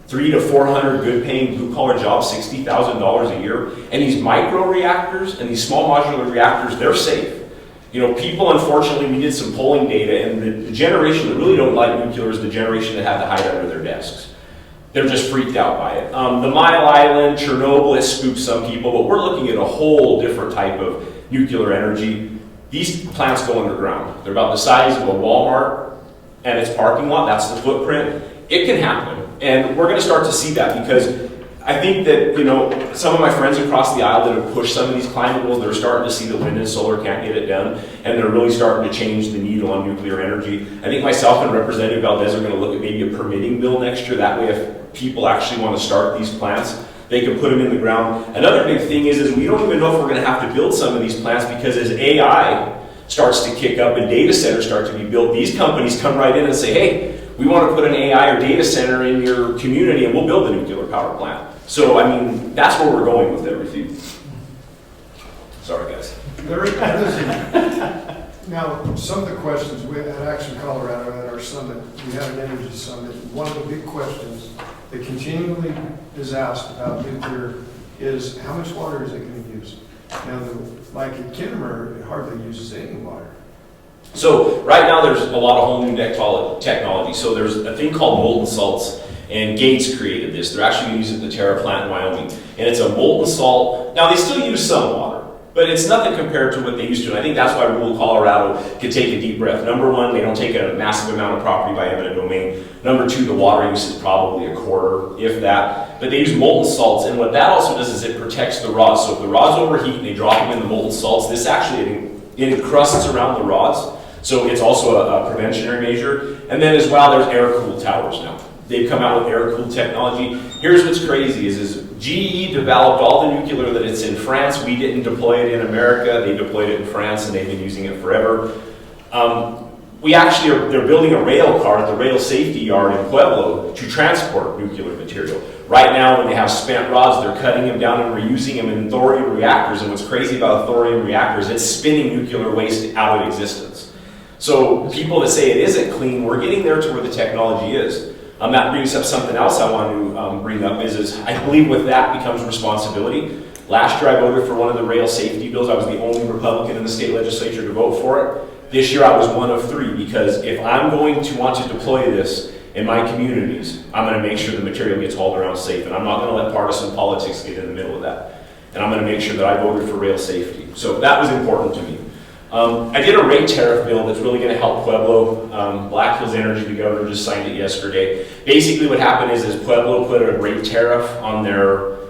300 to 400 good-paying blue-collar jobs, $60,000 a year. And these micro-reactors and these small modular reactors, they're safe. People, unfortunately, we did some polling data, and the generation that really don't like nuclear is the generation that had to hide under their desks. They're just freaked out by it. The Mile Island, Chernobyl, it spooks some people, but we're looking at a whole different type of nuclear energy. These plants go underground. They're about the size of a Walmart and its parking lot. That's the footprint. It can happen. And we're going to start to see that because I think that, some of my friends across the aisle that have pushed some of these climate goals, they're starting to see that wind and solar can't get it done, and they're really starting to change the needle on nuclear energy. I think myself and Representative Valdez are going to look at maybe a permitting bill next year. That way, if people actually want to start these plants, they can put them in the ground. Another big thing is we don't even know if we're going to have to build some of these plants because as AI starts to kick up and data centers start to be built, these companies come right in and say, hey, we want to put an AI or data center in your community and we'll build a nuclear power plant. So, that's where we're going with everything. Sorry, guys. Now, some of the questions we had actually Colorado at our summit, we had an energy summit. One of the big questions that continually is asked about nuclear is how much water is it going to use? Now, like at Kinmer, it hardly uses any water. So right now there's a lot of whole new technology. So there's a thing called molten salts, and Gates created this. They're actually using the Terra plant in Wyoming, and it's a molten salt. Now they still use some water, but it's nothing compared to what they used to. And I think that's why rural Colorado could take a deep breath. Number one, they don't take a massive amount of property by eminent domain. Number two, the water use is probably a quarter, if that. But they use molten salts, and what that also does is it protects the rods. So if the rods overheat and they drop them in the molten salts, this actually it encrusts around the rods. So it's also a preventionary measure. And then as well, there's air-cooled towers now. They've come out with air-cooled technology. Here's what's crazy is GE developed all the nuclear that it's in France. We didn't deploy it in America. They deployed it in France, and they've been using it forever. They're building a rail car at the rail safety yard in Pueblo to transport nuclear material. Right now, when they have spent rods, they're cutting them down and reusing them in thorium reactors. And what's crazy about a thorium reactor is it's spinning nuclear waste out of existence. So people that say it isn't clean, we're getting there to where the technology is. That brings up something else I want to bring up is I believe with that becomes responsibility. Last year I voted for one of the rail safety bills. I was the only Republican in the state legislature to vote for it. This year I was one of 3, because if I'm going to want to deploy this in my communities, I'm going to make sure the material gets hauled around safe, and I'm not going to let partisan politics get in the middle of that. And I'm going to make sure that I voted for rail safety. So that was important to me. I did a rate tariff bill that's really going to help Pueblo. Black Hills Energy, the governor, just signed it yesterday. Basically what happened is Pueblo put a rate tariff on their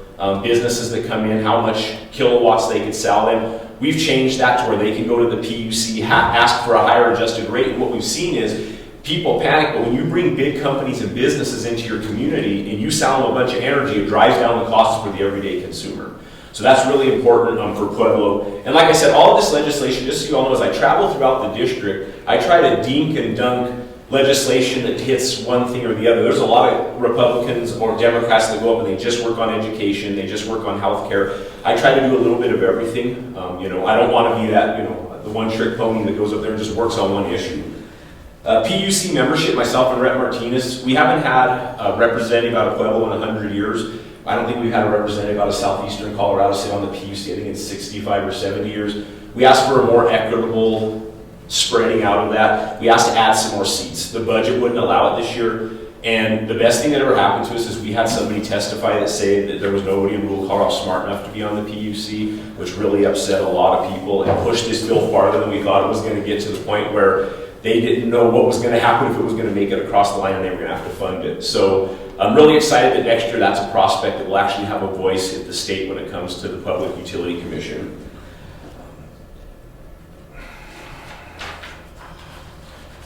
businesses that come in, how much kilowatts they could sell them. We've changed that to where they can go to the PUC, ask for a higher adjusted rate. And what we've seen is people panic, but when you bring big companies and businesses into your community and you sell them a bunch of energy, it drives down the costs for the everyday consumer. So that's really important for Pueblo. And like I said, all of this legislation, just so you all know, as I travel throughout the district, I try to dink and dunk legislation that hits one thing or the other. There's a lot of Republicans or Democrats that go up and they just work on education, they just work on healthcare. I try to do a little bit of everything. I don't want to be that, the one-trick pony that goes up there and just works on one issue. PUC membership, myself and Rep Martinez, we haven't had a representative out of Pueblo in 100 years. I don't think we've had a representative out of southeastern Colorado sit on the PUC. I think it's 65 or 70 years. We asked for a more equitable spreading out of that. We asked to add some more seats. The budget wouldn't allow it this year. And the best thing that ever happened to us is we had somebody testify that said that there was nobody in rural Colorado smart enough to be on the PUC, which really upset a lot of people and pushed this bill farther than we thought it was going to get, to the point where they didn't know what was going to happen, if it was going to make it across the line, and they were going to have to fund it. So I'm really excited that next year that's a prospect that will actually have a voice at the state when it comes to the Public Utility Commission.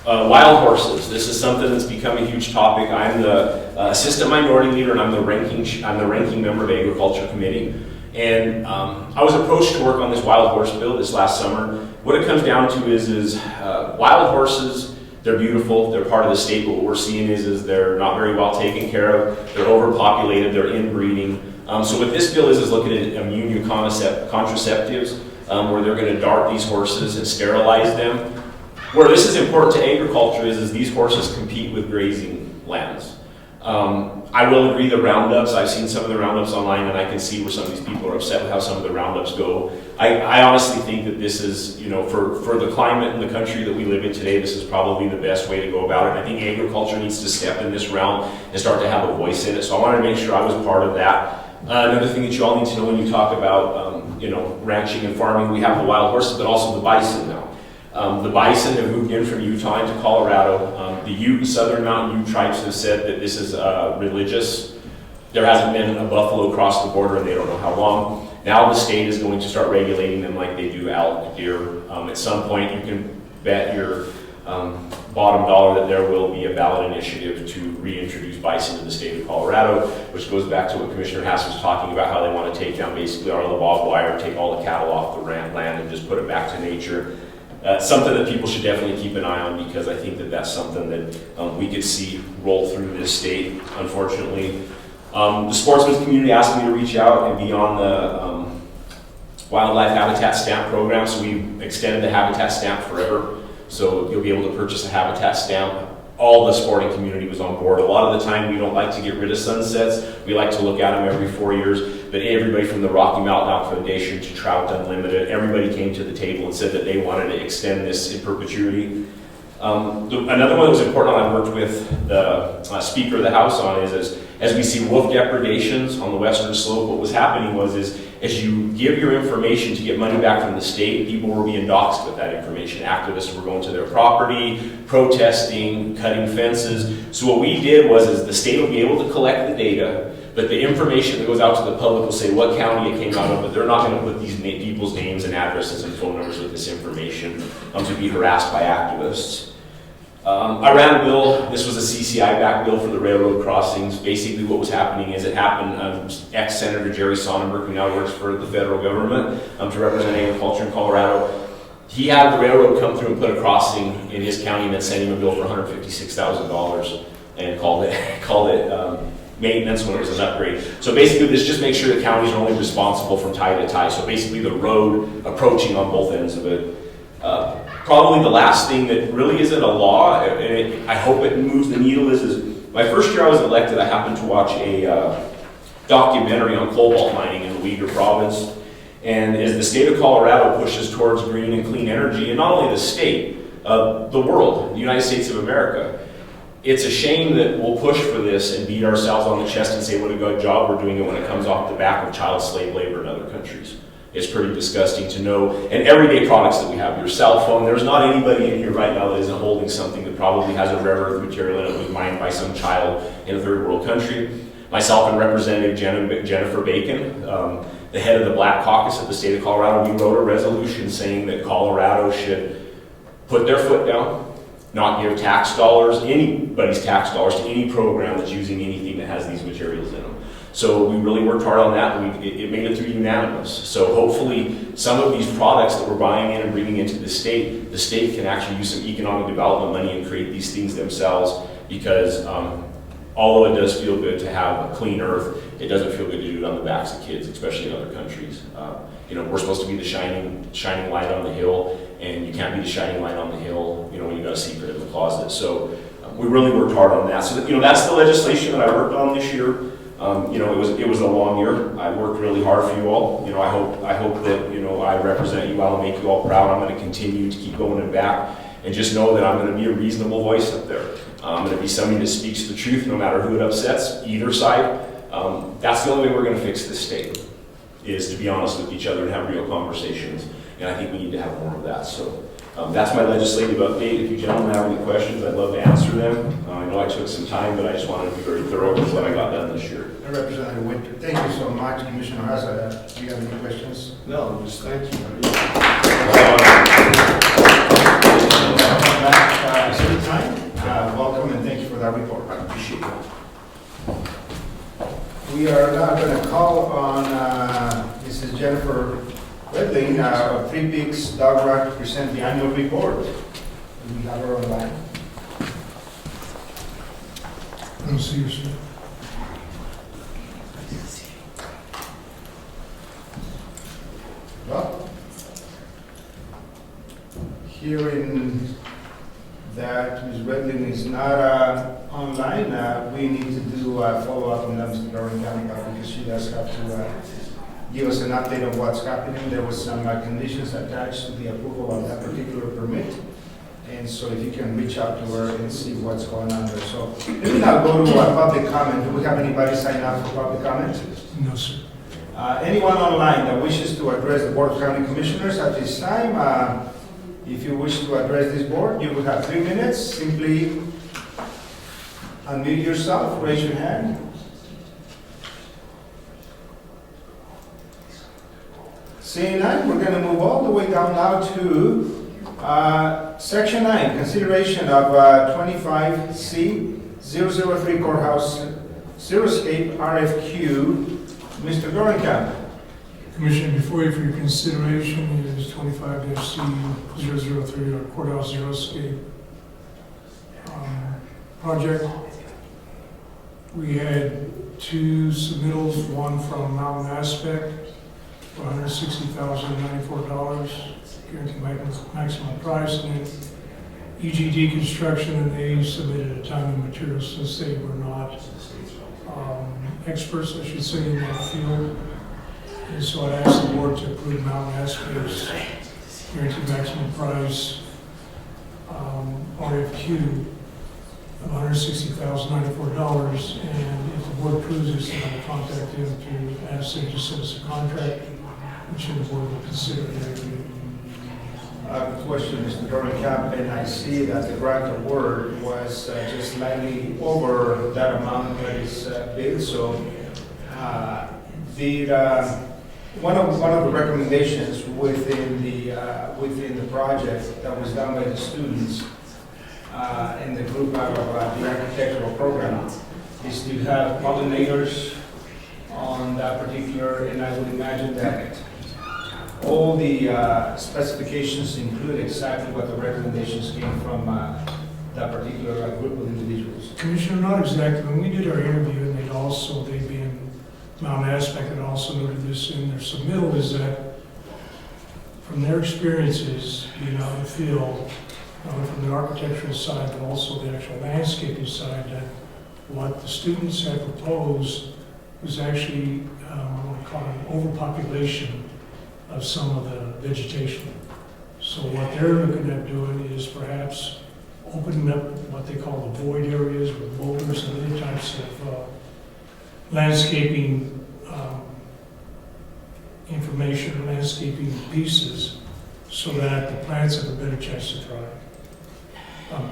Wild horses. This is something that's become a huge topic. I'm the assistant minority leader, and I'm the ranking member of Agriculture Committee. And I was approached to work on this wild horse bill this last summer. What it comes down to is wild horses. They're beautiful, they're part of the state, but what we're seeing is they're not very well taken care of, they're overpopulated, they're inbreeding. So what this bill is looking at immune contraceptives, where they're going to dart these horses and sterilize them. Where this is important to agriculture is these horses compete with grazing lands. I will agree the roundups, I've seen some of the roundups online, and I can see where some of these people are upset with how some of the roundups go. I honestly think that this is, for the climate and the country that we live in today, this is probably the best way to go about it. I think agriculture needs to step in this realm and start to have a voice in it. So I wanted to make sure I was part of that. Another thing that you all need to know when you talk about, ranching and farming, we have the wild horses, but also the bison now. The bison have moved in from Utah into Colorado. The Ute and Southern Mountain Ute tribes have said that this is religious. There hasn't been a buffalo across the border, and they don't know how long. Now the state is going to start regulating them like they do elk, deer. At some point, you can bet your bottom dollar that there will be a ballot initiative to reintroduce bison in the state of Colorado, which goes back to what Commissioner Hass was talking about, how they want to take down basically all the barbed wire, take all the cattle off the land and just put it back to nature. Something that people should definitely keep an eye on, because I think that that's something that we could see roll through this state, unfortunately. The sportsman's community asked me to reach out and be on the wildlife habitat stamp program, so we extended the habitat stamp forever. So you'll be able to purchase a habitat stamp. All the sporting community was on board. A lot of the time we don't like to get rid of sunsets. We like to look at them every 4 years. But everybody from the Rocky Mountain Elk Foundation to Trout Unlimited, everybody came to the table and said that they wanted to extend this in perpetuity. Another one that was important I worked with the Speaker of the House on is as we see wolf depredations on the western slope, what was happening was as you give your information to get money back from the state, people were being doxxed with that information. Activists were going to their property, protesting, cutting fences. So what we did was the state will be able to collect the data, but the information that goes out to the public will say what county it came out of, but they're not going to put these people's names and addresses and phone numbers with this information to be harassed by activists. I ran a bill, this was a CCI-backed bill for the railroad crossings. Basically what was happening is it happened, ex-Senator Jerry Sonnenberg, who now works for the federal government to represent agriculture in Colorado, he had the railroad come through and put a crossing in his county and then sent him a bill for $156,000 and called it maintenance when it was an upgrade. So basically this just makes sure the counties are only responsible from tie to tie. So basically the road approaching on both ends of it. Probably the last thing that really isn't a law, and I hope it moves the needle, is my first year I was elected, I happened to watch a documentary on cobalt mining in the Uyghur province. And as the state of Colorado pushes towards green and clean energy, and not only the state, the world, the United States of America, it's a shame that we'll push for this and beat ourselves on the chest and say what a good job we're doing it when it comes off the back of child slave labor in other countries. It's pretty disgusting to know. And everyday products that we have, your cell phone, there's not anybody in here right now that isn't holding something that probably has a rare earth material in it that was mined by some child in a third world country. Myself and Representative Jennifer Bacon, the head of the Black Caucus of the state of Colorado, we wrote a resolution saying that Colorado should put their foot down, not give tax dollars, anybody's tax dollars, to any program that's using anything that has these materials in them. So we really worked hard on that, and it made it through unanimous. So hopefully some of these products that we're buying in and bringing into the state can actually use some economic development money and create these things themselves, because although it does feel good to have a clean earth, it doesn't feel good to do it on the backs of kids, especially in other countries. We're supposed to be the shining light on the hill, and you can't be the shining light on the hill, when you got a secret in the closet. So we really worked hard on that. So that's the legislation that I worked on this year. It was a long year. I worked really hard for you all. I hope that I represent you well and make you all proud. I'm going to continue to keep going and back, and just know that I'm going to be a reasonable voice up there. I'm going to be somebody that speaks the truth, no matter who it upsets, either side. That's the only way we're going to fix this state, is to be honest with each other and have real conversations. And I think we need to have more of that. So that's my legislative update. If you gentlemen have any questions, I'd love to answer them. I know I took some time, but I just wanted to be very thorough with what I got done this year. Representative Winter, thank you so much. Commissioner Haza, do you have any questions? No, just thank you. Welcome and thank you for that report. I appreciate it. We are now going to call on Mrs. Jennifer Redling of Three Peaks Dog Run to present the annual report. Do we have her online? I don't see you, sir. Well, hearing that Ms. Redling is not online, we need to do a follow-up on that, Mr. Garland County, because she does have to give us an update on what's happening. There was some conditions attached to the approval of that particular permit. And so if you can reach out to her and see what's going on there. So let me now go to public comment. Do we have anybody sign up for public comment? No, sir. Anyone online that wishes to address the Board of County Commissioners at this time, if you wish to address this board, you will have 3 minutes. Simply unmute yourself, raise your hand. Seeing none, we're going to move all the way down now to Section 9, consideration of 25C 003 Courthouse Xeriscape RFQ. Mr. Gorenkamp. Commissioner, before you for your consideration is 25-C 003, our courthouse Xeriscape project. We had 2 submittals, one from Mountain Aspect for $160,094, guaranteed maximum price, and then EGD Construction, and they submitted a ton of materials since they were not experts, I should say, in that field. And so I asked the board to approve Mountain Aspect's guaranteed maximum price RFQ of $160,094. And if the board approves this, then I will contact them to ask them to send us a contract, which the board will consider later. Question, Mr. Gorenkamp, and I see that the grant award was just slightly over that amount that is bid. So one of the recommendations within the project that was done by the students in the group out of the architectural program is to have pollinators on that particular, and I would imagine that all the specifications include exactly what the recommendations came from that particular group of individuals. Commissioner, not exactly. When we did our interview, and they being Mountain Aspect, had also noted this in their submittal, is that from their experiences being out in the field, from the architectural side, but also the actual landscaping side, that what the students have proposed was actually, what we call an overpopulation of some of the vegetation. So what they're looking at doing is perhaps opening up what they call the void areas with boulders and other types of landscaping information, landscaping pieces, so that the plants have a better chance to thrive.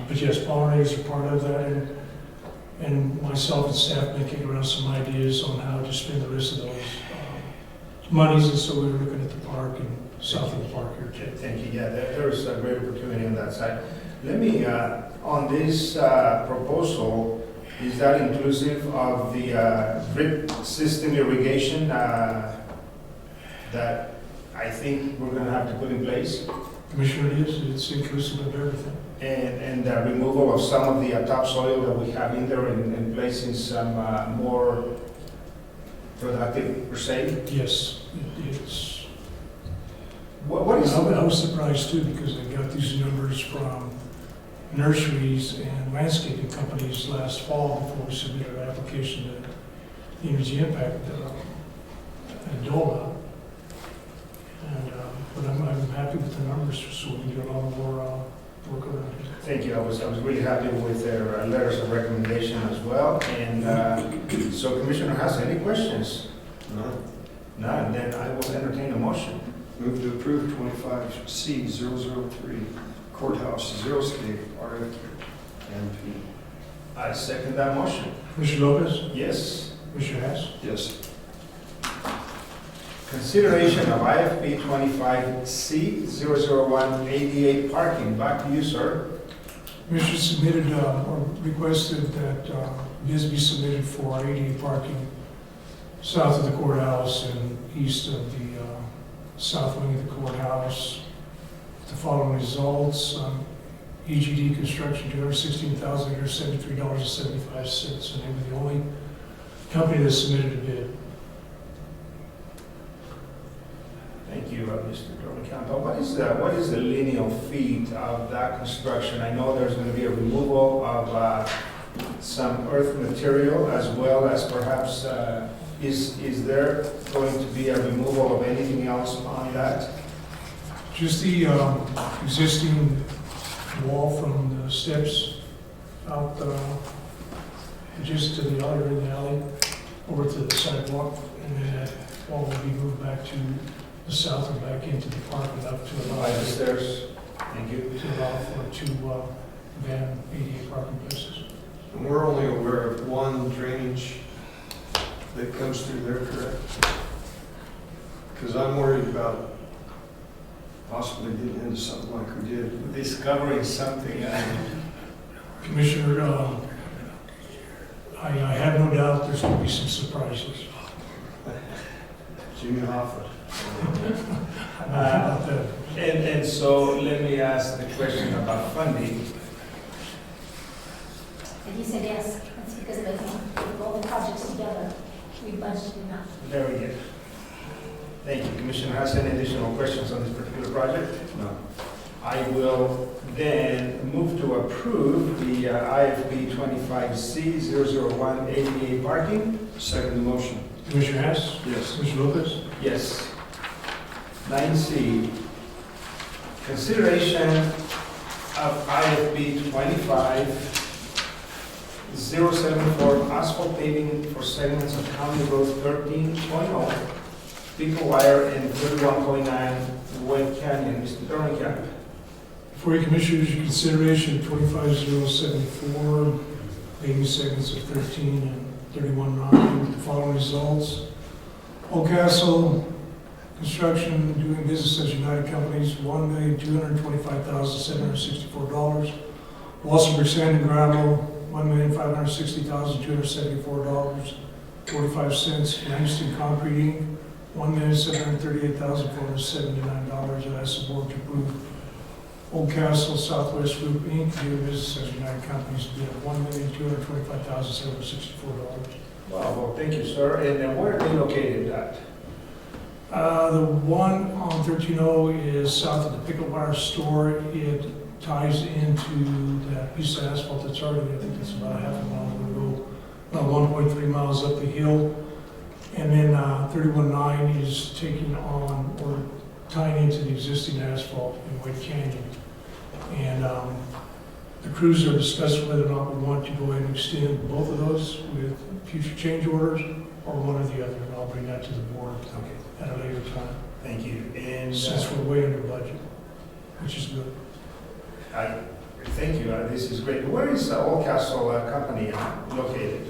But yes, pollinators are part of that, and myself and staff been kicking around some ideas on how to spend the rest of those monies, and so we were looking at the park and south of the park here too. Okay, thank you. Yeah, there is a great opportunity on that side. Let me, on this proposal, is that inclusive of the drip system irrigation that I think we're gonna have to put in place? Commissioner, it's inclusive of everything. And the removal of some of the topsoil that we have in there and placing some more productive per se? Yes, it's. What is? I was surprised too, because I got these numbers from nurseries and landscaping companies last fall before we submitted our application to the energy impact at DOLA. And, but I'm happy with the numbers, so we can do a lot more work around it. Thank you. I was really happy with their letters of recommendation as well. And so Commissioner Haas, any questions? None. Then I will entertain a motion. Move to approve 25C003 courthouse xeriscape RFP. I second that motion. Commissioner Lopez, Yes. Commissioner Hess, Yes. Consideration of IFP 25C001 ADA parking. Back to you, sir. Commissioner submitted or requested that bids be submitted for ADA parking south of the courthouse and east of the south wing of the courthouse. The following results: EGD construction, $216,873.75, and they were the only company that submitted a bid. Thank you, Mr. Dormicampo. What is the lineal feet of that construction? I know there's going to be a removal of some earth material, as well as perhaps, is there going to be a removal of anything else on that? Just the existing wall from the steps out, just to the other in the alley, over to the sidewalk, and then that wall will be moved back to the south and back into the park enough to allow, By the stairs? Thank you. to allow for two van ADA parking places. And we're only aware of one drainage that comes through there, correct? Because I'm worried about possibly getting into something like we did. Discovering something. Commissioner, I have no doubt there's going to be some surprises. Jimmy Hoffa. About that. And so let me ask the question about funding. And he said yes, that's because they can put all the projects together. We budgeted enough. Very good. Thank you. Commissioner has any additional questions on this particular project? No. I will then move to approve the IFP 25C001 ADA parking. Second the motion. Commissioner Hess, Yes. Commissioner Lopez, Yes. 9C, consideration of IFP 25-074 asphalt paving for segments of County Road 13.0, Pico Wire and 31.9 Wet Canyon. Mr. Dormicamp. for your commissioners, your consideration of 25074, paving segments of 13 and 31.9, with the following results. Old Castle Construction doing business as United Companies, $1,225,764. Walsenburg Sand and Gravel, $1,560,274.45. Langston Concrete Inc., $1,738,479. I ask the board to approve Old Castle Southwest Group Inc., doing business as United Companies, bid of $1,225,764. Wow, well, thank you, sir. And where are they located at? The one on 13.0 is south of the Pickle Wire store. It ties into that piece of asphalt that's already, I think it's about a half a mile, we'll go about 1.3 miles up the hill. And then 31-9 is taking on or tying into the existing asphalt in White Canyon. And the crews are discussing whether or not we want to go ahead and extend both of those with future change orders or one or the other. And I'll bring that to the board Okay, at a later time, thank you. And since we're way under budget, which is good. thank you, this is great. Where is Old Castle Company located?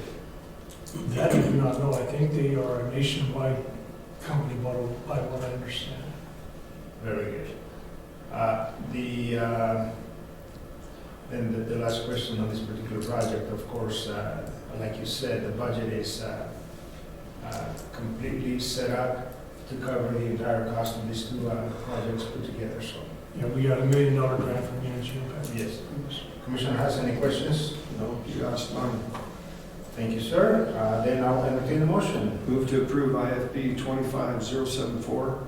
That I do not know. I think they are a nationwide company, by what I understand. Very good. Then the last question on this particular project, of course, like you said, the budget is completely set up to cover the entire cost of these two projects put together, so. Yeah, we got $1 million grant from Energy Impact. Yes. Commissioner has any questions? No, you asked mine. Thank you, sir. Then I'll entertain a motion. Move to approve IFB 25074,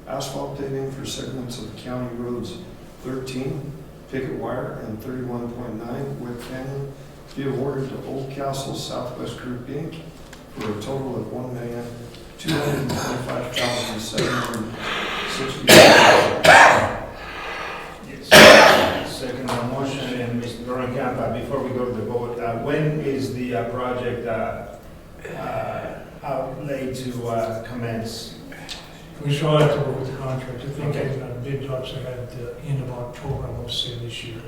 asphalt paving for segments of County Roads 13, Picket Wire, and 31.9, White Canyon, be awarded to Old Castle Southwest Group, Inc. for a total of $1,225,760. Yes. Second motion, and Mr. Dorian-Campa, before we go to the vote, when is the project outlay to commence? We shall have to work with the contractor. I think Okay. bid talks I had at the end of October, I want to say this year.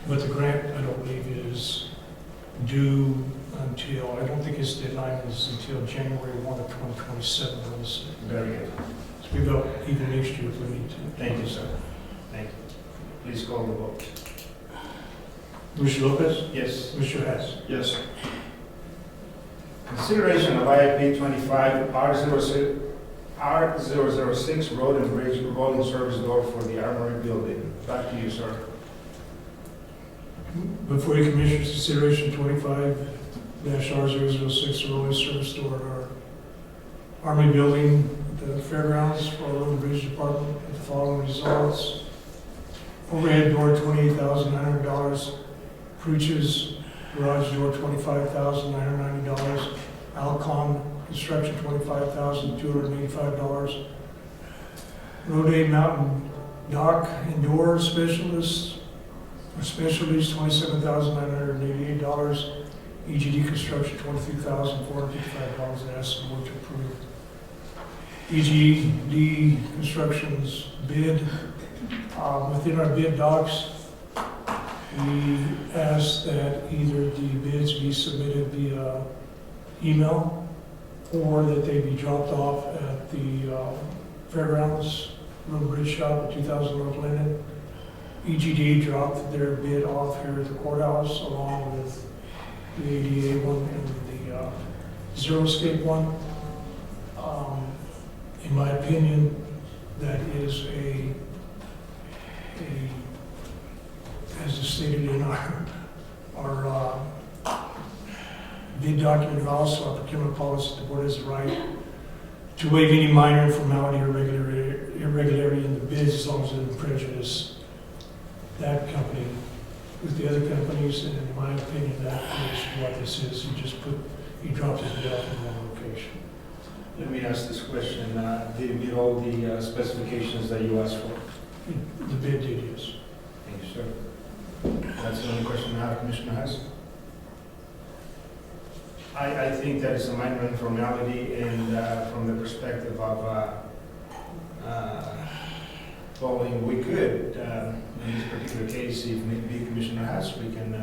But the grant, I don't believe is due until, I don't think its deadline is until January 1 of 2027, I want to say. Very good. So we got even next year if we need to. Thank you, sir. Thank you. Please call the vote. Commissioner Lopez? Yes. Commissioner Hess? Yes. Consideration of IFP 25 R006 Road and Bridge Revolving Service Door for the Armory Building. Back to you, sir. Before you, Commissioners, consideration 25-R006, rolling service door at our Army Building, the fairgrounds for our Road and Bridge Department, with the following results. Overhead door, $28,900. Pruch's garage door, $25,990. Alcon construction, $25,285. Road A Mountain Dock Indoor Specialists, Specialties, $27,988. EGD Construction, $23,455, and ask the board to approve. EGD Construction's bid, within our bid docs, we ask that either the bids be submitted via email or that they be dropped off at the fairgrounds, Road Bridge Shop at 2000 North Linden. EGD dropped their bid off here at the courthouse along with the ADA one and the Zero-Scape one. In my opinion, that is as stated in our bid document, and also our procurement policy, the board has the right to waive any minor informality or irregularity in the bids as long as it doesn't prejudice that company with the other companies, and in my opinion, that is what this is. He dropped his bid off in the wrong location. Let me ask this question. Did it meet all the specifications that you asked for? The bid did, yes. Thank you, sir. That's the only question I have, Commissioner Hess. I think that is a minor informality, and from the perspective of following, we could, in this particular case, if need be, Commissioner Hess, we can,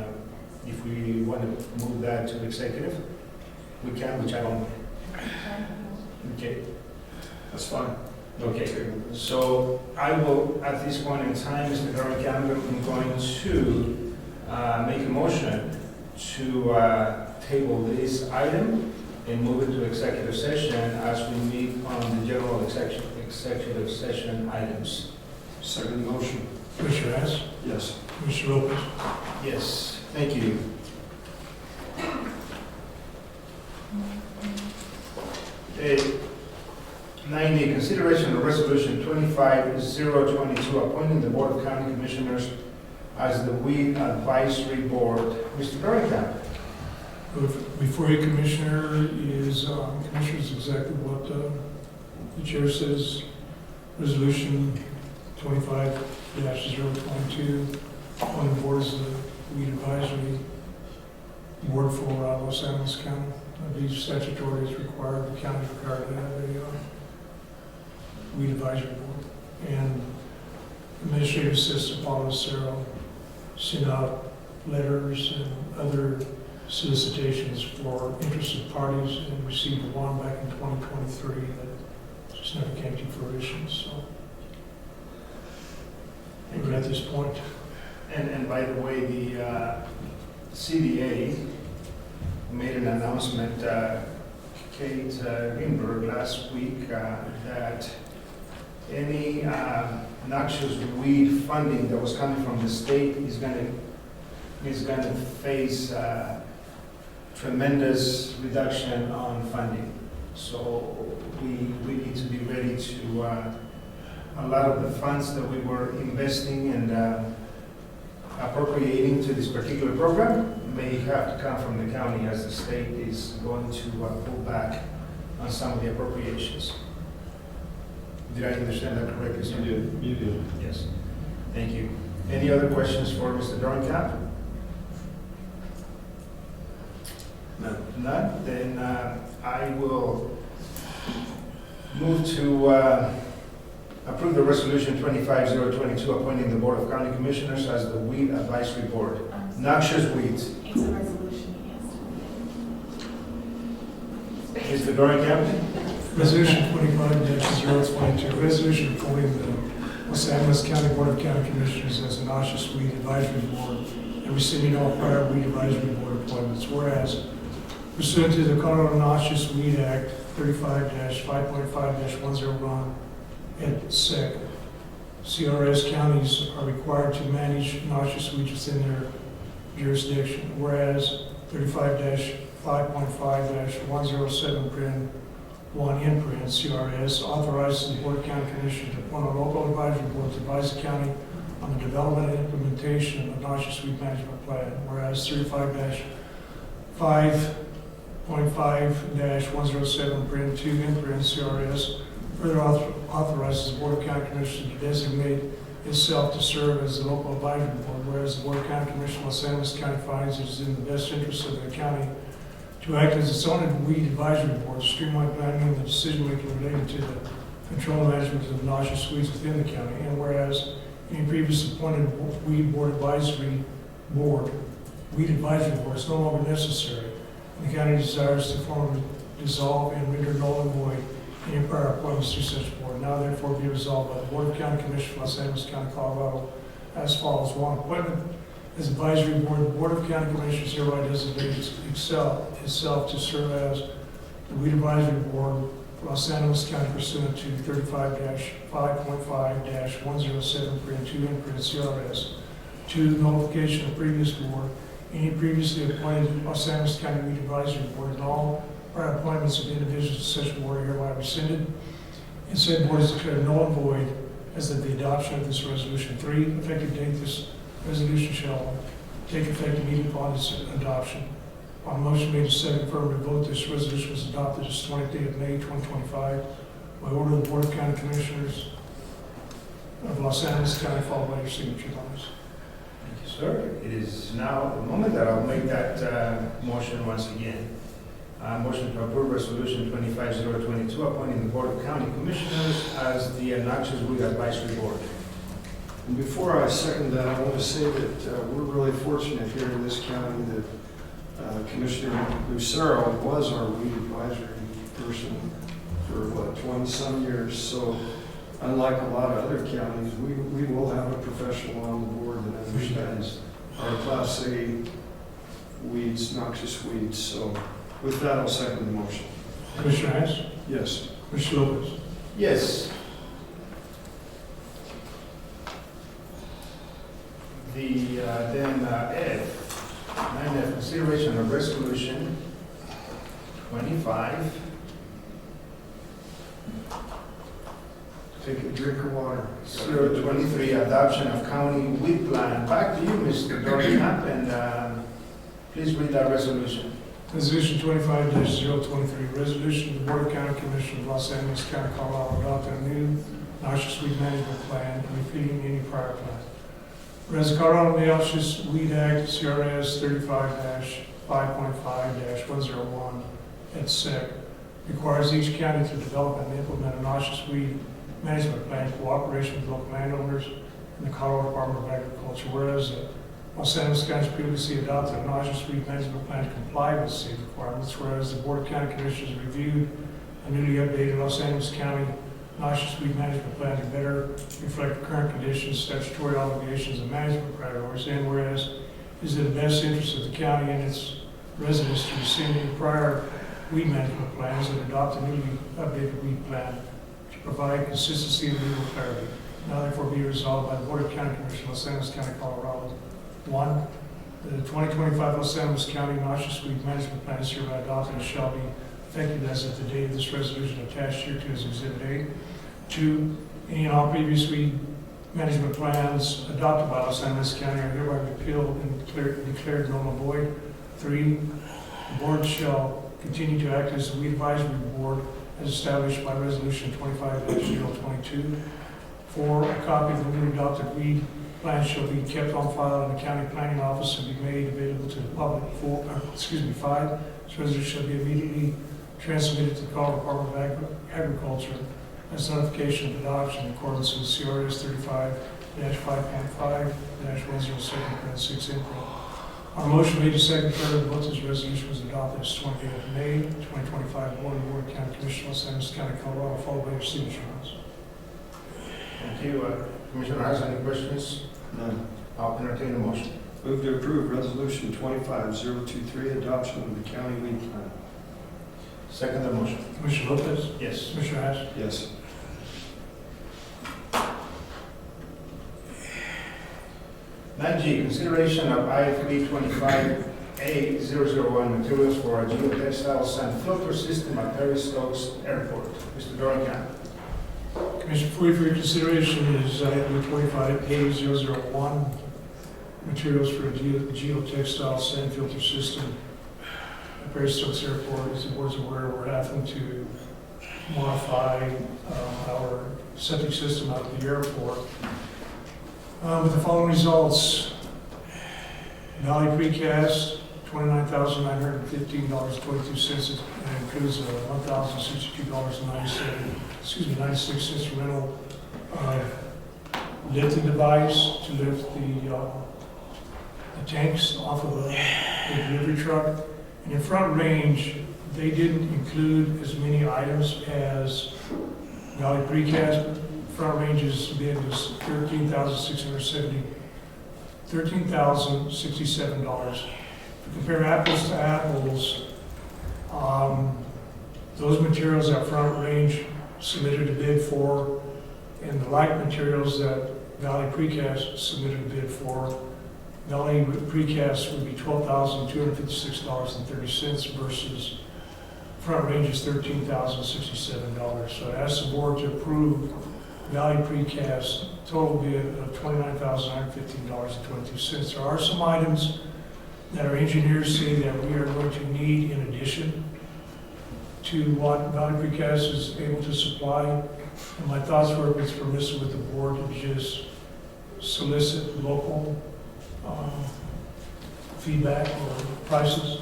if we want to move that to executive, we can, which I don't. Okay. That's fine. Okay, so I will, at this point in time, Mr. Dorian-Campa, I'm going to make a motion to table this item and move it to executive session as we meet on the general executive session items. Second motion. Commissioner Hess? Yes. Commissioner Lopez? Yes, thank you. Okay, 90, consideration of resolution 25022, appointing the Board of County Commissioners as the Weed Advisory Board. Mr. Dorian-Campa. Before you, Commissioner, Commissioners, exactly what the Chair says. Resolution 25-022 on the board is the weed advisory board for Los Animas County. These statutory is required, the county is required to have a weed advisory board. And Administrative Assistant Paul Lucero sent out letters and other solicitations for interested parties and received one back in 2023 that just never came to fruition, so we're at this point. And by the way, the CDA made an announcement, Kate Greenberg, last week, that any noxious weed funding that was coming from the state is going to face tremendous reduction on funding. So we need to be ready to, a lot of the funds that we were investing and appropriating to this particular program may have to come from the county, as the state is going to pull back on some of the appropriations. Did I understand that correctly, sir? You do. Yes. Thank you. Any other questions for Mr. Dorncamp? None? Then I will move to approve the resolution 25022 appointing the Board of County Commissioners as the Weed Advisory Board. Noxious weeds. It's a resolution, yes. Mr. Dorncamp? Resolution 25-022, resolution appointing the Los Animas County Board of County Commissioners as a noxious weed advisory board and rescinding all prior weed advisory board appointments. Whereas, pursuant to the Colorado Noxious Weed Act 35-5.5-101 et sec, CRS counties are required to manage noxious weeds within their jurisdiction. Whereas 35-5.5-107 1 imprint CRS authorizes the Board of County Commissioners to appoint a local advisory board to advise the county on the development and implementation of noxious weed management plan. Whereas 35-5.5-107 print 2 imprint CRS further authorizes the Board of County Commissioners to designate itself to serve as the local advisory board. Whereas the Board of County Commissioners of Los Angeles County finds it is in the best interest of the county to act as its own weed advisory board, to streamline planning and the decision-making related to the control and management of noxious weeds within the county. And whereas any previous appointed weed advisory board is no longer necessary, and the county desires to formally dissolve and render null and void any prior appointments to such board. Now therefore be resolved by the Board of County Commissioners of Los Angeles County, Colorado, as follows. 1. Appointment as advisory board, the Board of County Commissioners hereby designates itself to serve as the weed advisory board for Los Angeles County pursuant to 35-5.5-107 print 2 imprint CRS. 2. Notification of previous board, any previously appointed Los Angeles County weed advisory board, and all prior appointments of individuals to such board are hereby rescinded, and said board is declared null and void as of the adoption of this resolution. 3. Effective date, this resolution shall take effect immediately upon its adoption. On motion made to second affirmative vote, this resolution was adopted this 20th day of May 2025 by order of the Board of County Commissioners of Los Angeles County, followed by your signature lines. Thank you, sir. It is now the moment that I'll make that motion once again. Motion to approve resolution 25022 appointing the Board of County Commissioners as the Noxious Weed Advisory Board. And before I second that, I want to say that we're really fortunate here in this county that Commissioner Lucero was our weed advisory person for 20-some years. So unlike a lot of other counties, we will have a professional on the board that understands our Class A weeds, noxious weeds. So with that, I'll second the motion. Commissioner Hess? Yes. Commissioner Lopez? Yes. Ed, 9F, consideration of resolution 25. Take a drink of water. 023, adoption of county weed plan. Back to you, Mr. Dorncamp, and please read that resolution. Resolution 25-023, resolution of the Board of County Commissioners of Los Angeles County, Colorado, adopting a new noxious weed management plan and repealing any prior plan. Whereas the Colorado Noxious Weed Act, CRS 35-5.5-101, et sec., requires each county to develop and implement a noxious weed management plan in cooperation with local landowners and the Colorado Department of Agriculture. Whereas Los Angeles County previously adopted a noxious weed management plan to comply with state requirements, whereas the Board of County Commissioners reviewed a newly updated Los Angeles County noxious weed management plan to better reflect current conditions, statutory obligations, and management priorities, and whereas it is in the best interest of the county and its residents to rescind any prior weed management plans and adopt a newly updated weed plan to provide consistency and legal clarity. Now therefore be resolved by the Board of County Commissioners of Los Angeles County, Colorado. 1, the 2025 Los Angeles County noxious weed management plan is hereby adopted and shall be effective as of the date of this resolution attached here to as Exhibit A. 2, any and all previous weed management plans adopted by Los Angeles County are hereby repealed and declared null and void. 3, the board shall continue to act as the weed advisory board as established by Resolution 25-022. 4, a copy of the newly adopted weed plan shall be kept on file in the county planning office and be made available to the public. 5, this resolution shall be immediately transmitted to the Colorado Department of Agriculture as notification of adoption in accordance with CRS 35-5.5-107.6 input. Our motion made to second third of vote this resolution was adopted as 28th of May, 2025, Board of County Commissioners, Los Angeles County, Colorado, followed by your signature. Thank you. Commissioner Hess, any questions? None. I'll entertain a motion. Move to approve Resolution 25-023, adoption of the county weed plan. Second the motion. Commissioner Lopez? Yes. Commissioner Hatch? Yes. 9G, consideration of I-325A001 materials for a geotextile sand filter system at Perry Stokes Airport. Mr. Dorian. Commissioner, for your consideration is item 25A001, materials for a geotextile sand filter system at Perry Stokes Airport. As the board's aware, we're having to modify our septic system out of the airport. With the following results: Valley Precast, $29,915.22. It includes a $1,062.96 rental lifting device to lift the tanks off of the delivery truck. And in Front Range, they didn't include as many items as Valley Precast. Front Range's bid was $13,067. To compare apples to apples, those materials that Front Range submitted a bid for and the like materials that Valley Precast submitted a bid for, Valley Precast would be $12,256.30 versus Front Range's $13,067. So I ask the board to approve Valley Precast total bid of $29,915.22. There are some items that our engineers say that we are going to need in addition to what Valley Precast is able to supply. And my thoughts were if it's permissible with the board to just solicit local feedback or prices.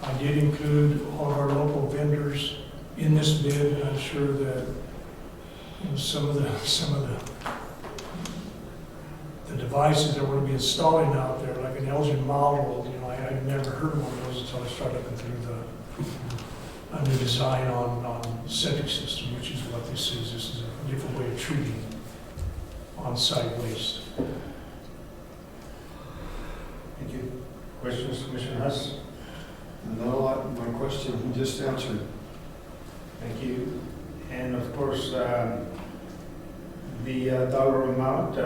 I did include all of our local vendors in this bid, and I'm sure that some of the devices that we're going to be installing out there, like an Elgin model, I'd never heard of one of those until I started looking through a new design on septic system, which is what this is. This is a different way of treating on-site waste. Thank you. Questions, Commissioner Hess? No, my question you just answered. Thank you. And of course, the dollar amount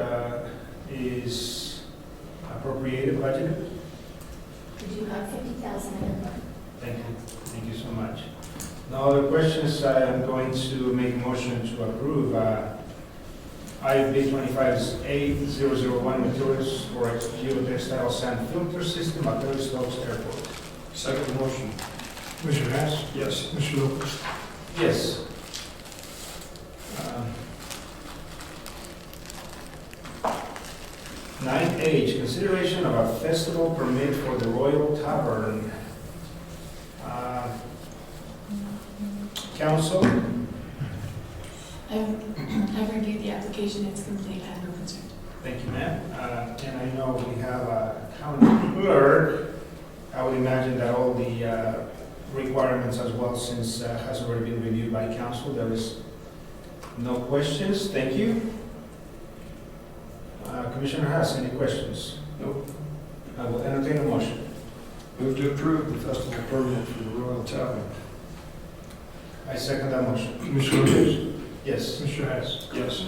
is appropriated, budgeted. We do have 50,000 in there. Thank you. Thank you so much. No other questions. I am going to make a motion to approve IB 25A001 materials for a geotextile sand filter system at Perry Stokes Airport. Second motion. Commissioner Hess, Yes. Commissioner Lopez. Yes. 9H, consideration of a festival permit for the Royal Tavern. Council? I've reviewed the application, it's complete, I have no concern. Thank you, ma'am. And I know we have a county clerk. I would imagine that all the requirements as well, since has already been reviewed by council. There is no questions. Thank you. Commissioner Haas, any questions? Nope. I will entertain a motion. Move to approve the festival permit for the Royal Tavern. I second that motion. Commissioner Lopez, Yes. Commissioner Hess. Yes.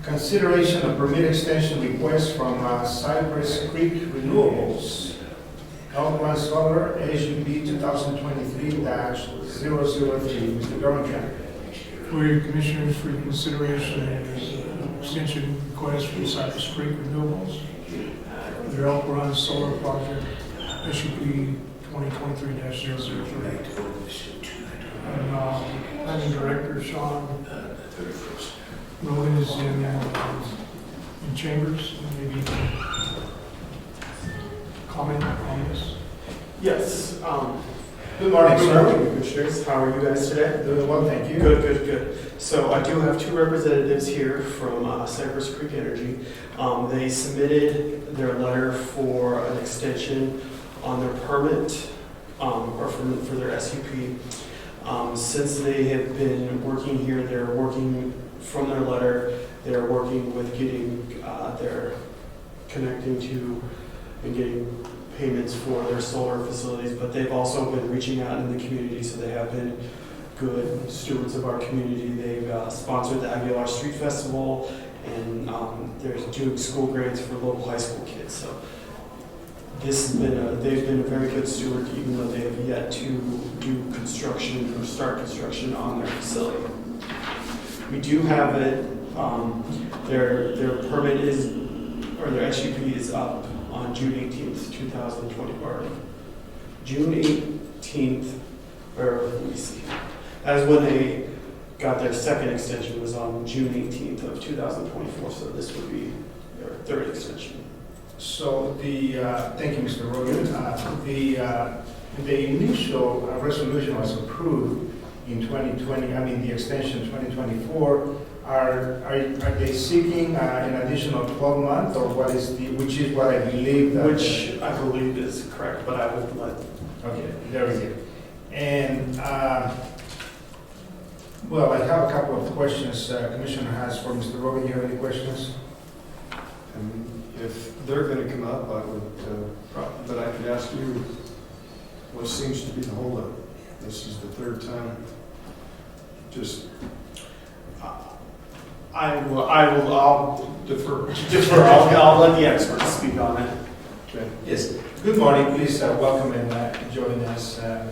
Consideration of permit extension request from Cypress Creek Renewables. Outline Solar SUP 2023-003. Mr. Dorrington. For your commissioners, for your consideration, is an extension request from Cypress Creek Renewables. Their Elk Run Solar Project, SUP 2023-003. And planning director Sean Rowan is in chambers, maybe you can comment on this. Yes. Good morning, Good sir. morning, Commissioners. How are you guys today? Doing well, thank you. Good, good, good. So I do have two representatives here from Cypress Creek Energy. They submitted their letter for an extension on their permit, or for their SUP. Since they have been working here, they're working from their letter, they're working with getting their connecting to and getting payments for their solar facilities, but they've also been reaching out in the community, so they have been good stewards of our community. They've sponsored the Aguilar Street Festival, and they're doing school grants for local high school kids. So this has been they've been a very good steward, even though they have yet to do construction or start construction on their facility. We do have it, their permit is, or their SUP is up on June 18th, 2020, or June 18th, or let me see. That is when they got their second extension, was on June 18th of 2024, so this would be their third extension. So thank you, Mr. Rogan. The initial resolution was approved in 2020, I mean the extension 2024. Are they seeking an additional 12 months, or what is which is what I believe that... Which I believe is correct, but I would let... Okay, very good. And, well, I have a couple of questions Commissioner has for Mr. Rogan. You have any questions? And if they're going to come up, I would, but I could ask you, what seems to be the holdup? This is the third time. Just, I'll defer. I'll let the experts speak on it. okay. Yes. Good morning. Please welcome and join us. Good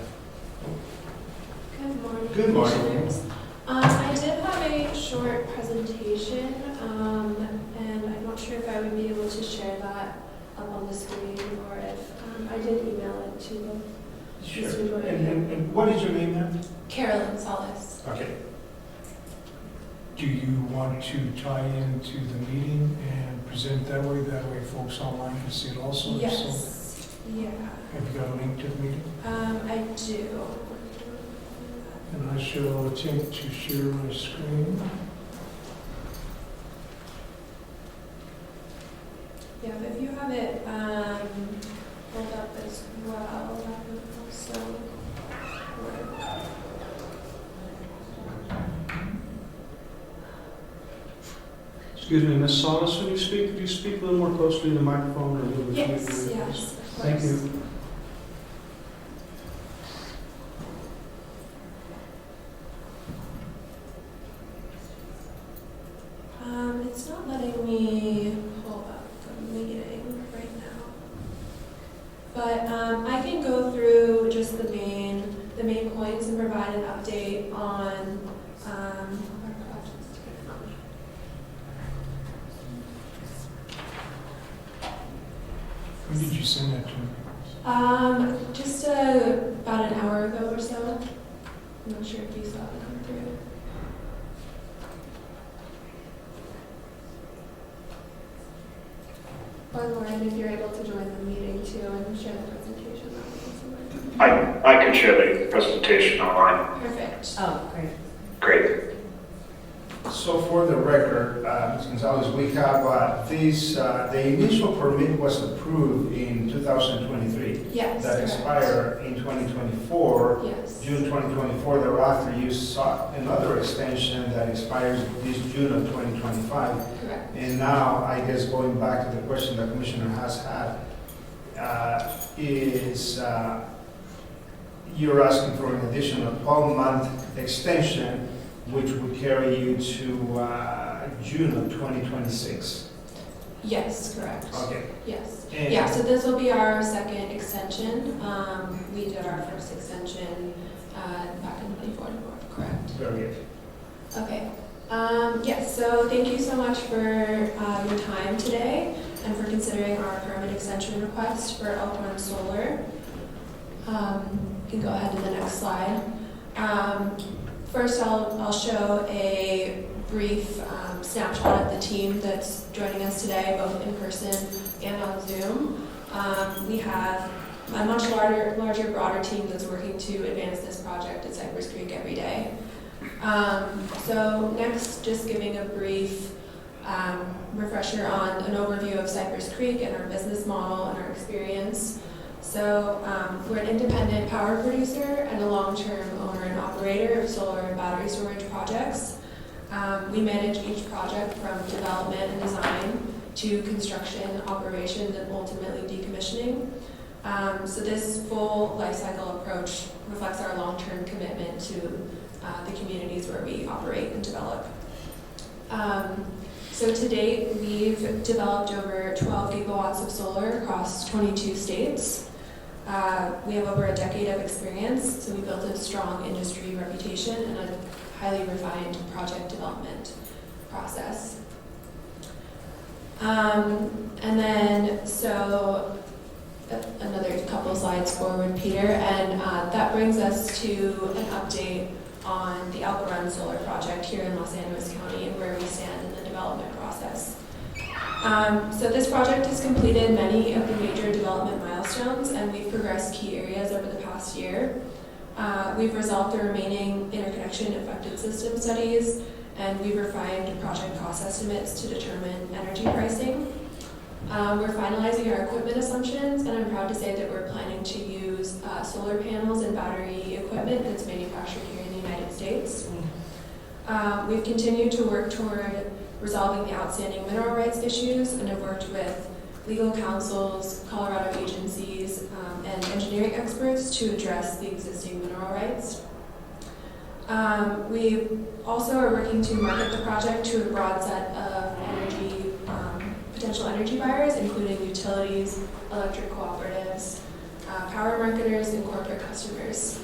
morning. Good morning. Commissioners. I did have a short presentation, and I'm not sure if I would be able to share that up on the screen, or if I did email it to you. Sure. Mr. Joy. And what is your name, ma'am? Carolyn Salas. Okay. Do you want to tie into the meeting and present that way? That way folks online can see it also? If so, Yes. Yeah. have you got a link to the meeting? I do. And I shall attempt to share my screen. Yeah, but if you have it pulled up as well, that would also work. Excuse me, Ms. Salas, when you speak, could you speak a little more closely to the microphone or a little bit? Yes, yes, of course. Thank you. It's not letting me pull up the meeting right now. But I can go through just the main points and provide an update on our projects. When did you send that to me? Just about an hour ago or so. I'm not sure if you saw it come through. Or Lauren, if you're able to join the meeting too and share the presentation, that would be super. I can share the presentation online. Perfect. Oh, great. Great. So for the record, Ms. Gonzalez, we have the initial permit was approved in 2023. Yes. That correct. expire in 2024. Yes. June 2024, thereafter you sought another extension that expires this June of 2025. Correct. And now, I guess going back to the question the Commissioner has had, is you're asking for an additional 12-month extension, which would carry you to June of 2026. Yes, correct. Okay. Yes. And- Yeah, so this will be our second extension. We did our first extension back in 2024, correct? Very good. Okay. Yes, so thank you so much for your time today and for considering our permit extension request for Elk Run Solar. You can go ahead to the next slide. First, I'll show a brief snapshot of the team that's joining us today, both in person and on Zoom. We have a much larger, broader team that's working to advance this project at Cypress Creek every day. So next, just giving a brief refresher on an overview of Cypress Creek and our business model and our experience. So we're an independent power producer and a long-term owner and operator of solar and battery storage projects. We manage each project from development and design to construction, operations, and ultimately decommissioning. So this full life cycle approach reflects our long-term commitment to the communities where we operate and develop. So to date, we've developed over 12 gigawatts of solar across 22 states. We have over a decade of experience, so we built a strong industry reputation and a highly refined project development process. And then, so another couple slides forward, Peter, and that brings us to an update on the Elk Run Solar project here in Los Animas County and where we stand in the development process. So this project has completed many of the major development milestones, and we've progressed key areas over the past year. We've resolved the remaining interconnection affected system studies, and we've refined project cost estimates to determine energy pricing. We're finalizing our equipment assumptions, and I'm proud to say that we're planning to use solar panels and battery equipment that's manufactured here in the United States. We've continued to work toward resolving the outstanding mineral rights issues and have worked with legal counsels, Colorado agencies, and engineering experts to address the existing mineral rights. We also are working to market the project to a broad set of potential energy buyers, including utilities, electric cooperatives, power marketers, and corporate customers.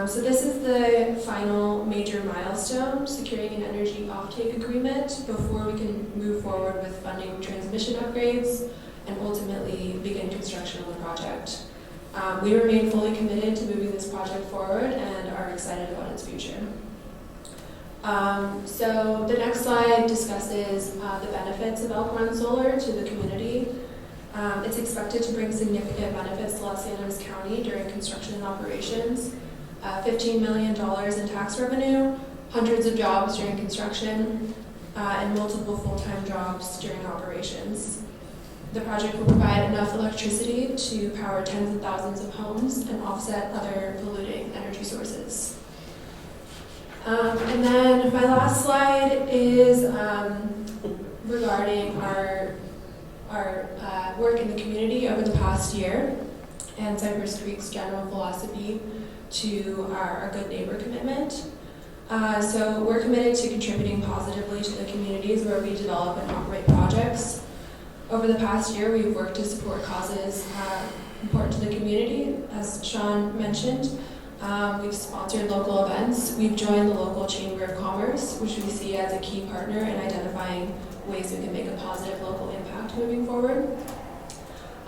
So this is the final major milestone, securing an energy offtake agreement before we can move forward with funding transmission upgrades and ultimately begin construction of the project. We remain fully committed to moving this project forward and are excited about its future. So the next slide discusses the benefits of Elk Run Solar to the community. It's expected to bring significant benefits to Los Animas County during construction and operations. $15 million in tax revenue, hundreds of jobs during construction, and multiple full-time jobs during operations. The project will provide enough electricity to power tens of thousands of homes and offset other polluting energy sources. And then my last slide is regarding our work in the community over the past year and Cypress Creek's general philosophy to our good neighbor commitment. So we're committed to contributing positively to the communities where we develop and operate projects. Over the past year, we've worked to support causes important to the community, as Sean mentioned. We've sponsored local events. We've joined the local Chamber of Commerce, which we see as a key partner in identifying ways we can make a positive local impact moving forward.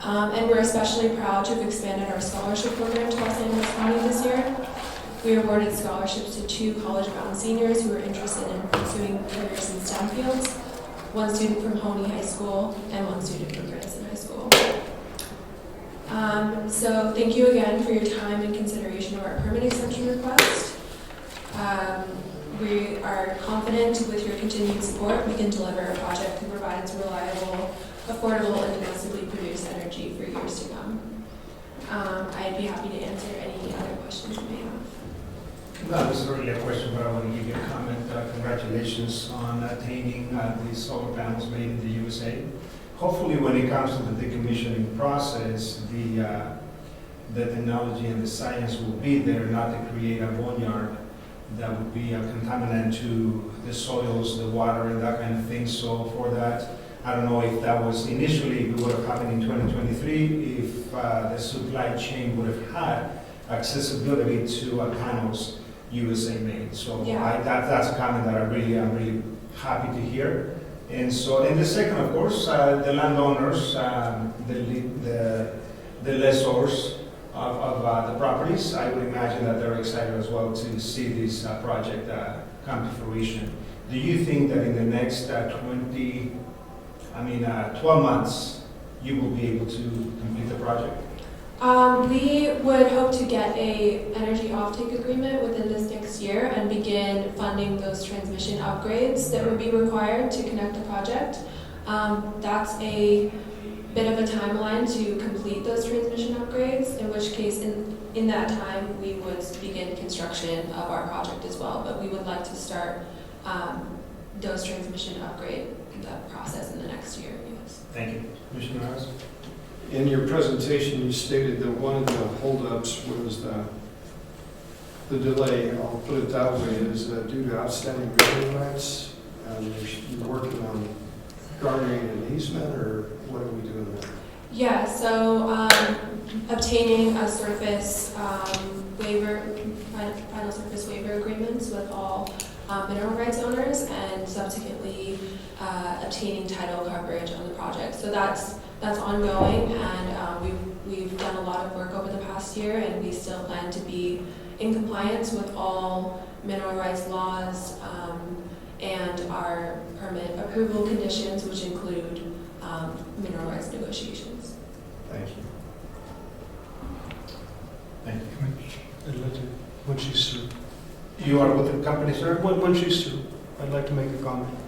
And we're especially proud to have expanded our scholarship program to Los Angeles County this year. We awarded scholarships to 2 college-bound seniors who were interested in pursuing careers in STEM fields, 1 student from Honey High School and 1 student from Branson High School. So thank you again for your time and consideration of our permit exemption request. We are confident with your continued support we can deliver a project that provides reliable, affordable, and domestically produced energy for years to come. I'd be happy to answer any other questions you may have. No, this is already a question, but I want to give you a comment. Congratulations on attaining the solar panels made in the USA. Hopefully, when it comes to the decommissioning process, the technology and the science will be there not to create a boneyard that would be a contaminant to the soils, the water, and that kind of thing. So for that, I don't know if that was initially, it would have happened in 2023, if the supply chain would have had accessibility to panels USA made. So Yeah. that's a comment that I'm really happy to hear. And so, and the second, of course, the landowners, the lessors of the properties, I would imagine that they're excited as well to see this project come to fruition. Do you think that in the next 12 months, you will be able to complete the project? We would hope to get a energy offtake agreement within this next year and begin funding those transmission upgrades that would be required to connect the project. That's a bit of a timeline to complete those transmission upgrades, in which case in that time we would begin construction of our project as well, but we would like to start those transmission upgrade process in the next year, yes. Thank you. Commissioner Harris? In your presentation, you stated that one of the holdups was the delay, I'll put it that way, is due to outstanding building rights. You're working on garnering an easement, or what are we doing there? Yeah, so obtaining a surface waiver, final surface waiver agreements with all mineral rights owners, and subsequently obtaining title coverage on the project. So that's ongoing, and we've done a lot of work over the past year, and we still plan to be in compliance with all mineral rights laws and our permit approval conditions, which include mineral rights negotiations. Thank you. Thank you. When she's through. You are with the company, sir? When she's through, I'd like to make a comment.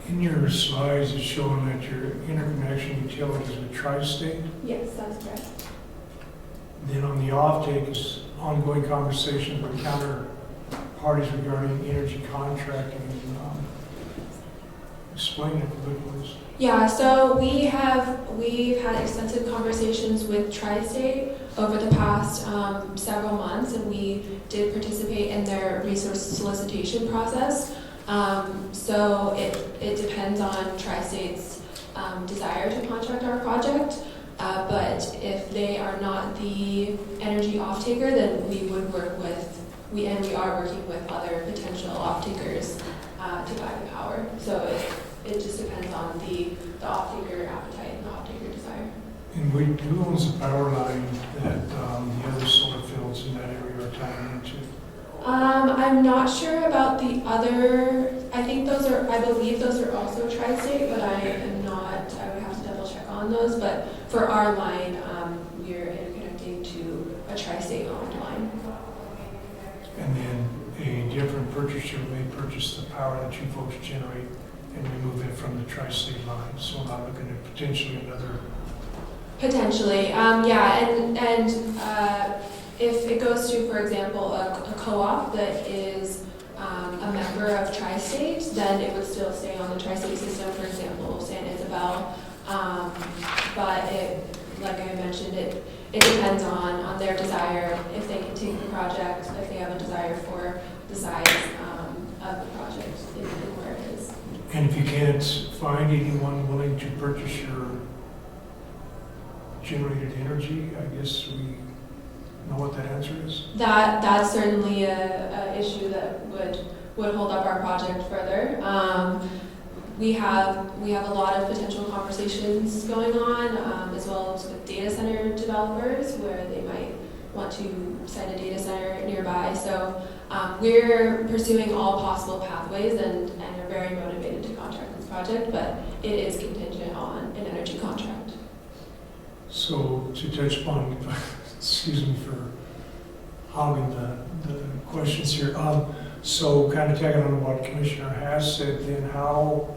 In your slides, it's showing that your interconnection utilities with Tri-State. Yes, that's correct. Then on the offtake is ongoing conversations with counterparties regarding energy contracting. Explain it a bit, please. Yeah, so we've had extensive conversations with Tri-State over the past several months, and we did participate in their resource solicitation process. So it depends on Tri-State's desire to contract our project, but if they are not the energy off-taker, then we would work with, we are working with other potential off-takers to buy the power. So it just depends on the off-taker appetite and the off-taker desire. And who owns the power line that the other solar fields in that area are tying into? I'm not sure about the other, I believe those are also Tri-State, but I am not, I would have to double check on those, but for our line, we're interconnecting to a Tri-State owned line. And then a different purchaser may purchase the power that you folks generate and remove it from the Tri-State line. So we're not looking at potentially another. Potentially, yeah, and if it goes to, for example, a co-op that is a member of Tri-State, then it would still stay on the Tri-State system, for example, San Isabel. But like I mentioned, it depends on their desire, if they can take the project, if they have a desire for the size of the project and where it is. And if you can't find anyone willing to purchase your generated energy, I guess we know what that answer is. That's certainly a issue that would hold up our project further. We have a lot of potential conversations conversations going on, as well as with data center developers where they might want to site a data center nearby. So we're pursuing all possible pathways and are very motivated to contract this project, but it is contingent on an energy contract. So to touch upon, excuse me for hogging the questions here. So kind of tagging on what Commissioner Haas said, then how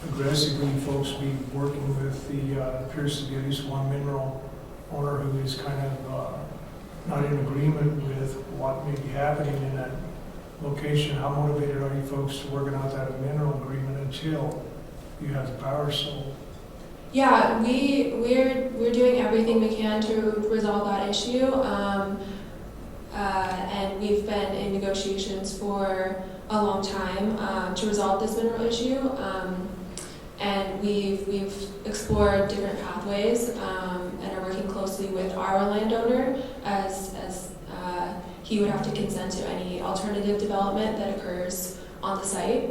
aggressively folks be working with the, appears to be at least one mineral owner who is kind of not in agreement with what may be happening in that location. How motivated are you folks to working out that mineral agreement until you have the power sold? Yeah, we're doing everything we can to resolve that issue, and we've been in negotiations for a long time to resolve this mineral issue, and we've explored different pathways and are working closely with our landowner as he would have to consent to any alternative development that occurs on the site.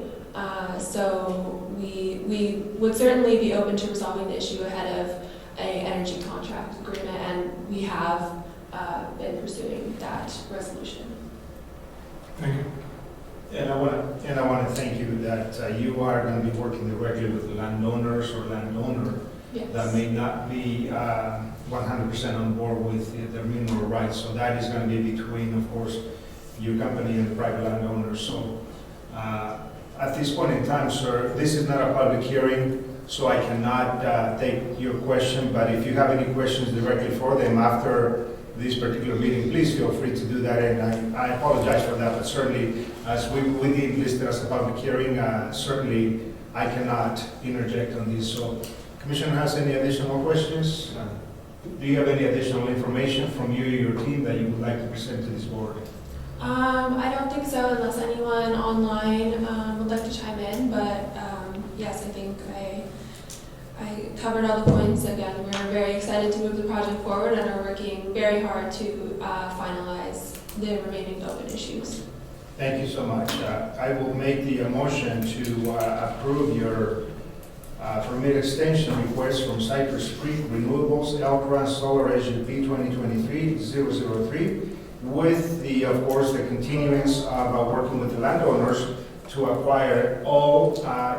So we would certainly be open to resolving the issue ahead of an energy contract agreement, and we have been pursuing that resolution. Thank you. And I want to thank you that you are going to be working directly with the landowners or landowner Yes. that may not be 100% on board with their mineral rights. So that is going to be between, of course, your company and the private landowner. So at this point in time, sir, this is not a public hearing, so I cannot take your question, but if you have any questions directly for them after this particular meeting, please feel free to do that, and I apologize for that, but certainly, as we did list it as a public hearing, certainly I cannot interject on this. So, Commissioner has any additional questions? Do you have any additional information from you or your team that you would like to present to this board? I don't think so, unless anyone online would like to chime in, but yes, I think I covered all the points. Again, we're very excited to move the project forward and are working very hard to finalize the remaining open issues. Thank you so much. I will make the motion to approve your permit extension request from Cypress Creek Renewables Elkra Solar SUP 2023-003 with the, of course, the continuance of working with the landowners to acquire all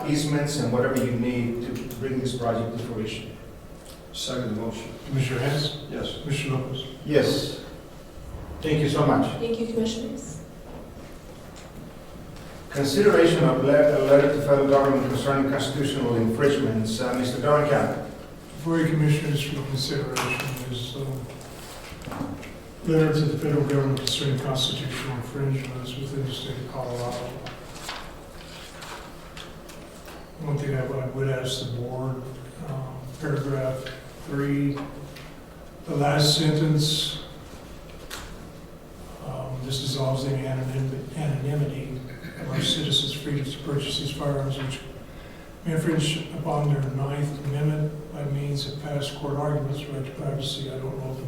easements and whatever you need to bring this project to fruition. Second the motion. Commissioner Hess? Yes. Commissioner Lopez? Yes. Thank you so much. Thank you, Commissioners. Consideration of letter to federal government concerning constitutional infringements. Mr. Darrenkamp. Before you, Commissioners, for consideration is letter to the federal government concerning constitutional infringements within the state of Colorado. One thing I would ask the board, paragraph 3, the last sentence, this dissolves any anonymity of our citizens' freedom to purchase these firearms, which may infringe upon their 9th Amendment by means of past court arguments, right to privacy. I don't know if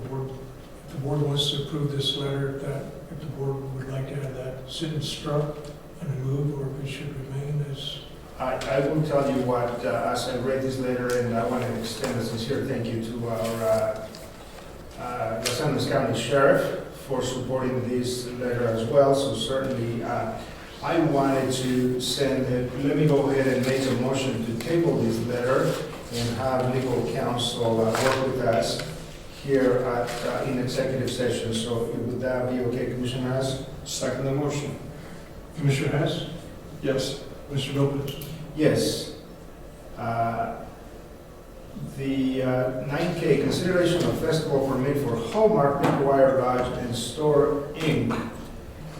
the board wants to approve this letter, that if the board would like to have that sentence struck and removed, or if it should remain as. I will tell you what, as I read this letter, and I want to extend a sincere thank you to our Los Angeles County Sheriff for supporting this letter as well. So certainly, I wanted to send it. Let me go ahead and make a motion to table this letter and have legal counsel work with us here in executive session. So would that be okay, Commissioner Hess? Second the motion. Commissioner Hess? Yes. Mr. Lopez? Yes. The 9K, consideration of festival permit for Hallmark Big Wire Lodge and Store, Inc.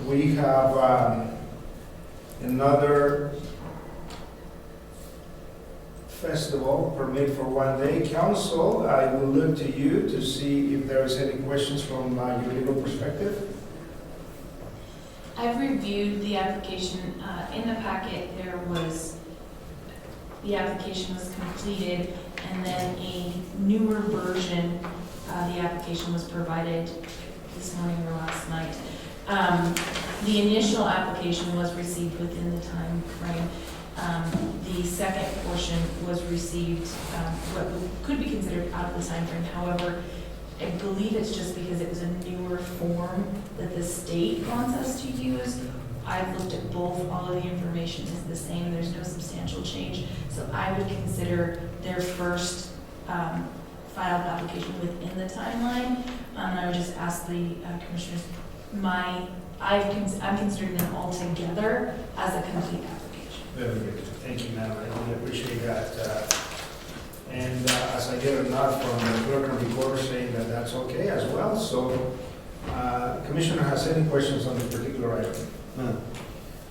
We have another festival permit for one day. Council, I will look to you to see if there is any questions from your legal perspective. I've reviewed the application. In the packet, the application was completed, and then a newer version of the application was provided this morning or last night. The initial application was received within the time frame. The second portion was received, what could be considered out of the time frame. However, I believe it's just because it was a newer form that the state wants us to use. I've looked at both, all of the information is the same, there's no substantial change. So I would consider their first filed application within the timeline. And I would just ask the commissioners, I'm considering them all together as a complete application. Very good. Thank you, ma'am. I really appreciate that. And as I get a nod from the clerk and recorder saying that that's okay as well, so Commissioner has any questions on this particular item? None.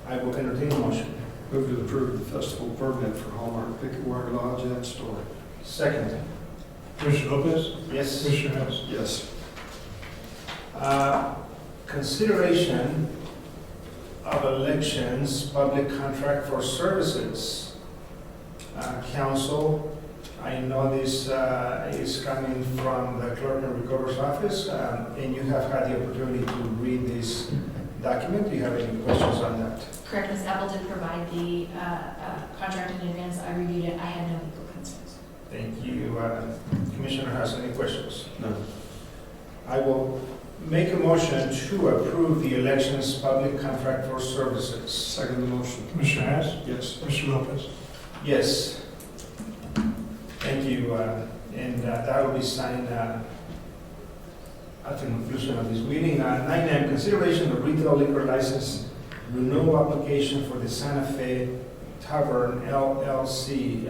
I will entertain a motion. Move to approve the festival permit for Hallmark Picketware Lodge and Store. Second. Commissioner Lopez? Yes. Commissioner Hess? Yes. Consideration of elections, public contract for services. Council, I know this is coming from the clerk and recorder's office, and you have had the opportunity to read this document. Do you have any questions on that? Correct, Ms. Apple did provide the contract in advance. I reviewed it. I had no legal concerns. Thank you. Commissioner has any questions? No. I will make a motion to approve the elections public contract for services. Second the motion. Commissioner Hess? Yes. Commissioner Lopez? Yes. Thank you. And that will be signed at the conclusion of this meeting. 9M, consideration of retail liquor license renewal application for the Santa Fe Tavern LLC.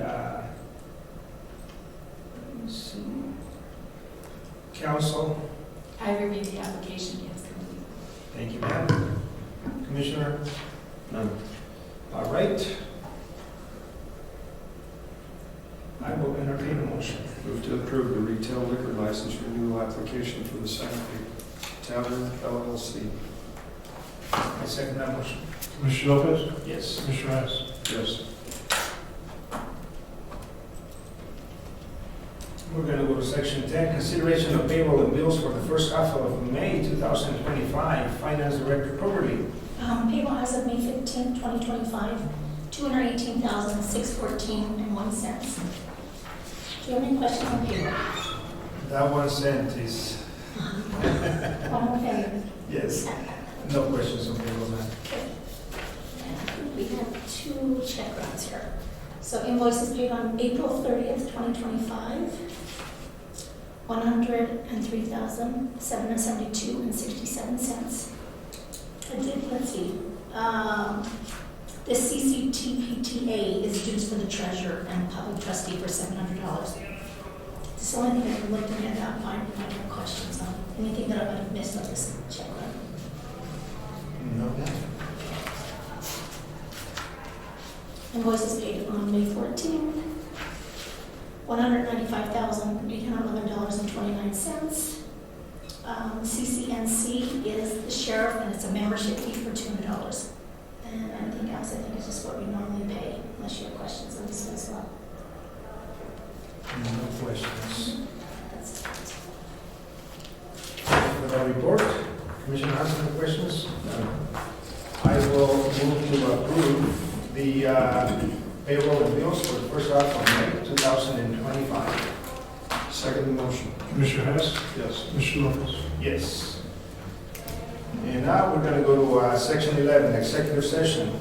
Let's see. Council? I reviewed the application, yes, complete. Thank you, ma'am. Commissioner? None. All right. I will entertain a motion. Move to approve the retail liquor license renewal application for the Santa Fe Tavern LLC. I second that motion. Commissioner Lopez? Yes. Commissioner Hess? Yes. We're going to go to section 10, consideration of payroll and bills for the first half of May 2025. Finance Director Coverly. Payroll as of May 15, 2025, $218,614.01. Do you have any questions on payroll? That 1 cent is, One in favor? yes. No questions on payroll, ma'am. We have 2 check runs here. So invoices paid on April 30th, 2025, $103,772.67. Let's see. The CCTPTA is dues for the treasurer and public trustee for $700. It's the only thing I would like to hand out, fine, if I have questions on anything that I might have missed on this check run. No, ma'am. Invoices paid on May 14th, $195,811.29. CCNC is the sheriff, and it's a membership fee for $200. And anything else, I think is just what we normally pay, unless you have questions on this as well. No questions. That's it. For that report, Commissioner has any questions? No. I will move to approve the payroll and bills for the first half of May 2025. Second the motion. Commissioner Hess? Yes. Commissioner Lopez? Yes. And now we're going to go to section 11, executive session.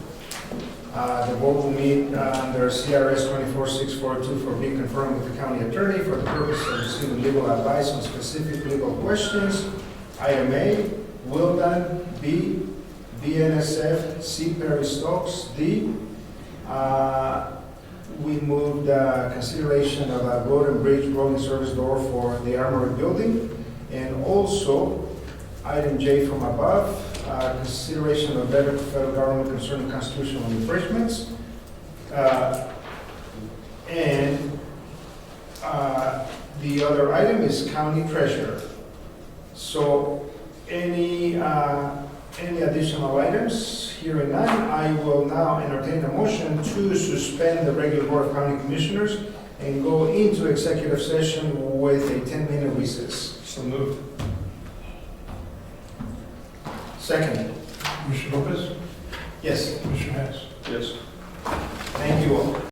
The board will meet under CRS 24642 for being confirmed with the county attorney for the purpose of receiving legal advice on specific legal questions. Item A, Wildan. B, BNSF. C, Perry Stokes. D, we moved consideration of a road and bridge rolling service door for the Armory building. And also, item J from above, consideration of letter to federal government concerning constitutional infringements. And the other item is county treasurer. So any additional items? Hearing none, I will now entertain a motion to suspend the regular Board of County Commissioners and go into executive session with a 10-minute recess. So moved. Second. Commissioner Lopez? Yes. Commissioner Hess? Yes.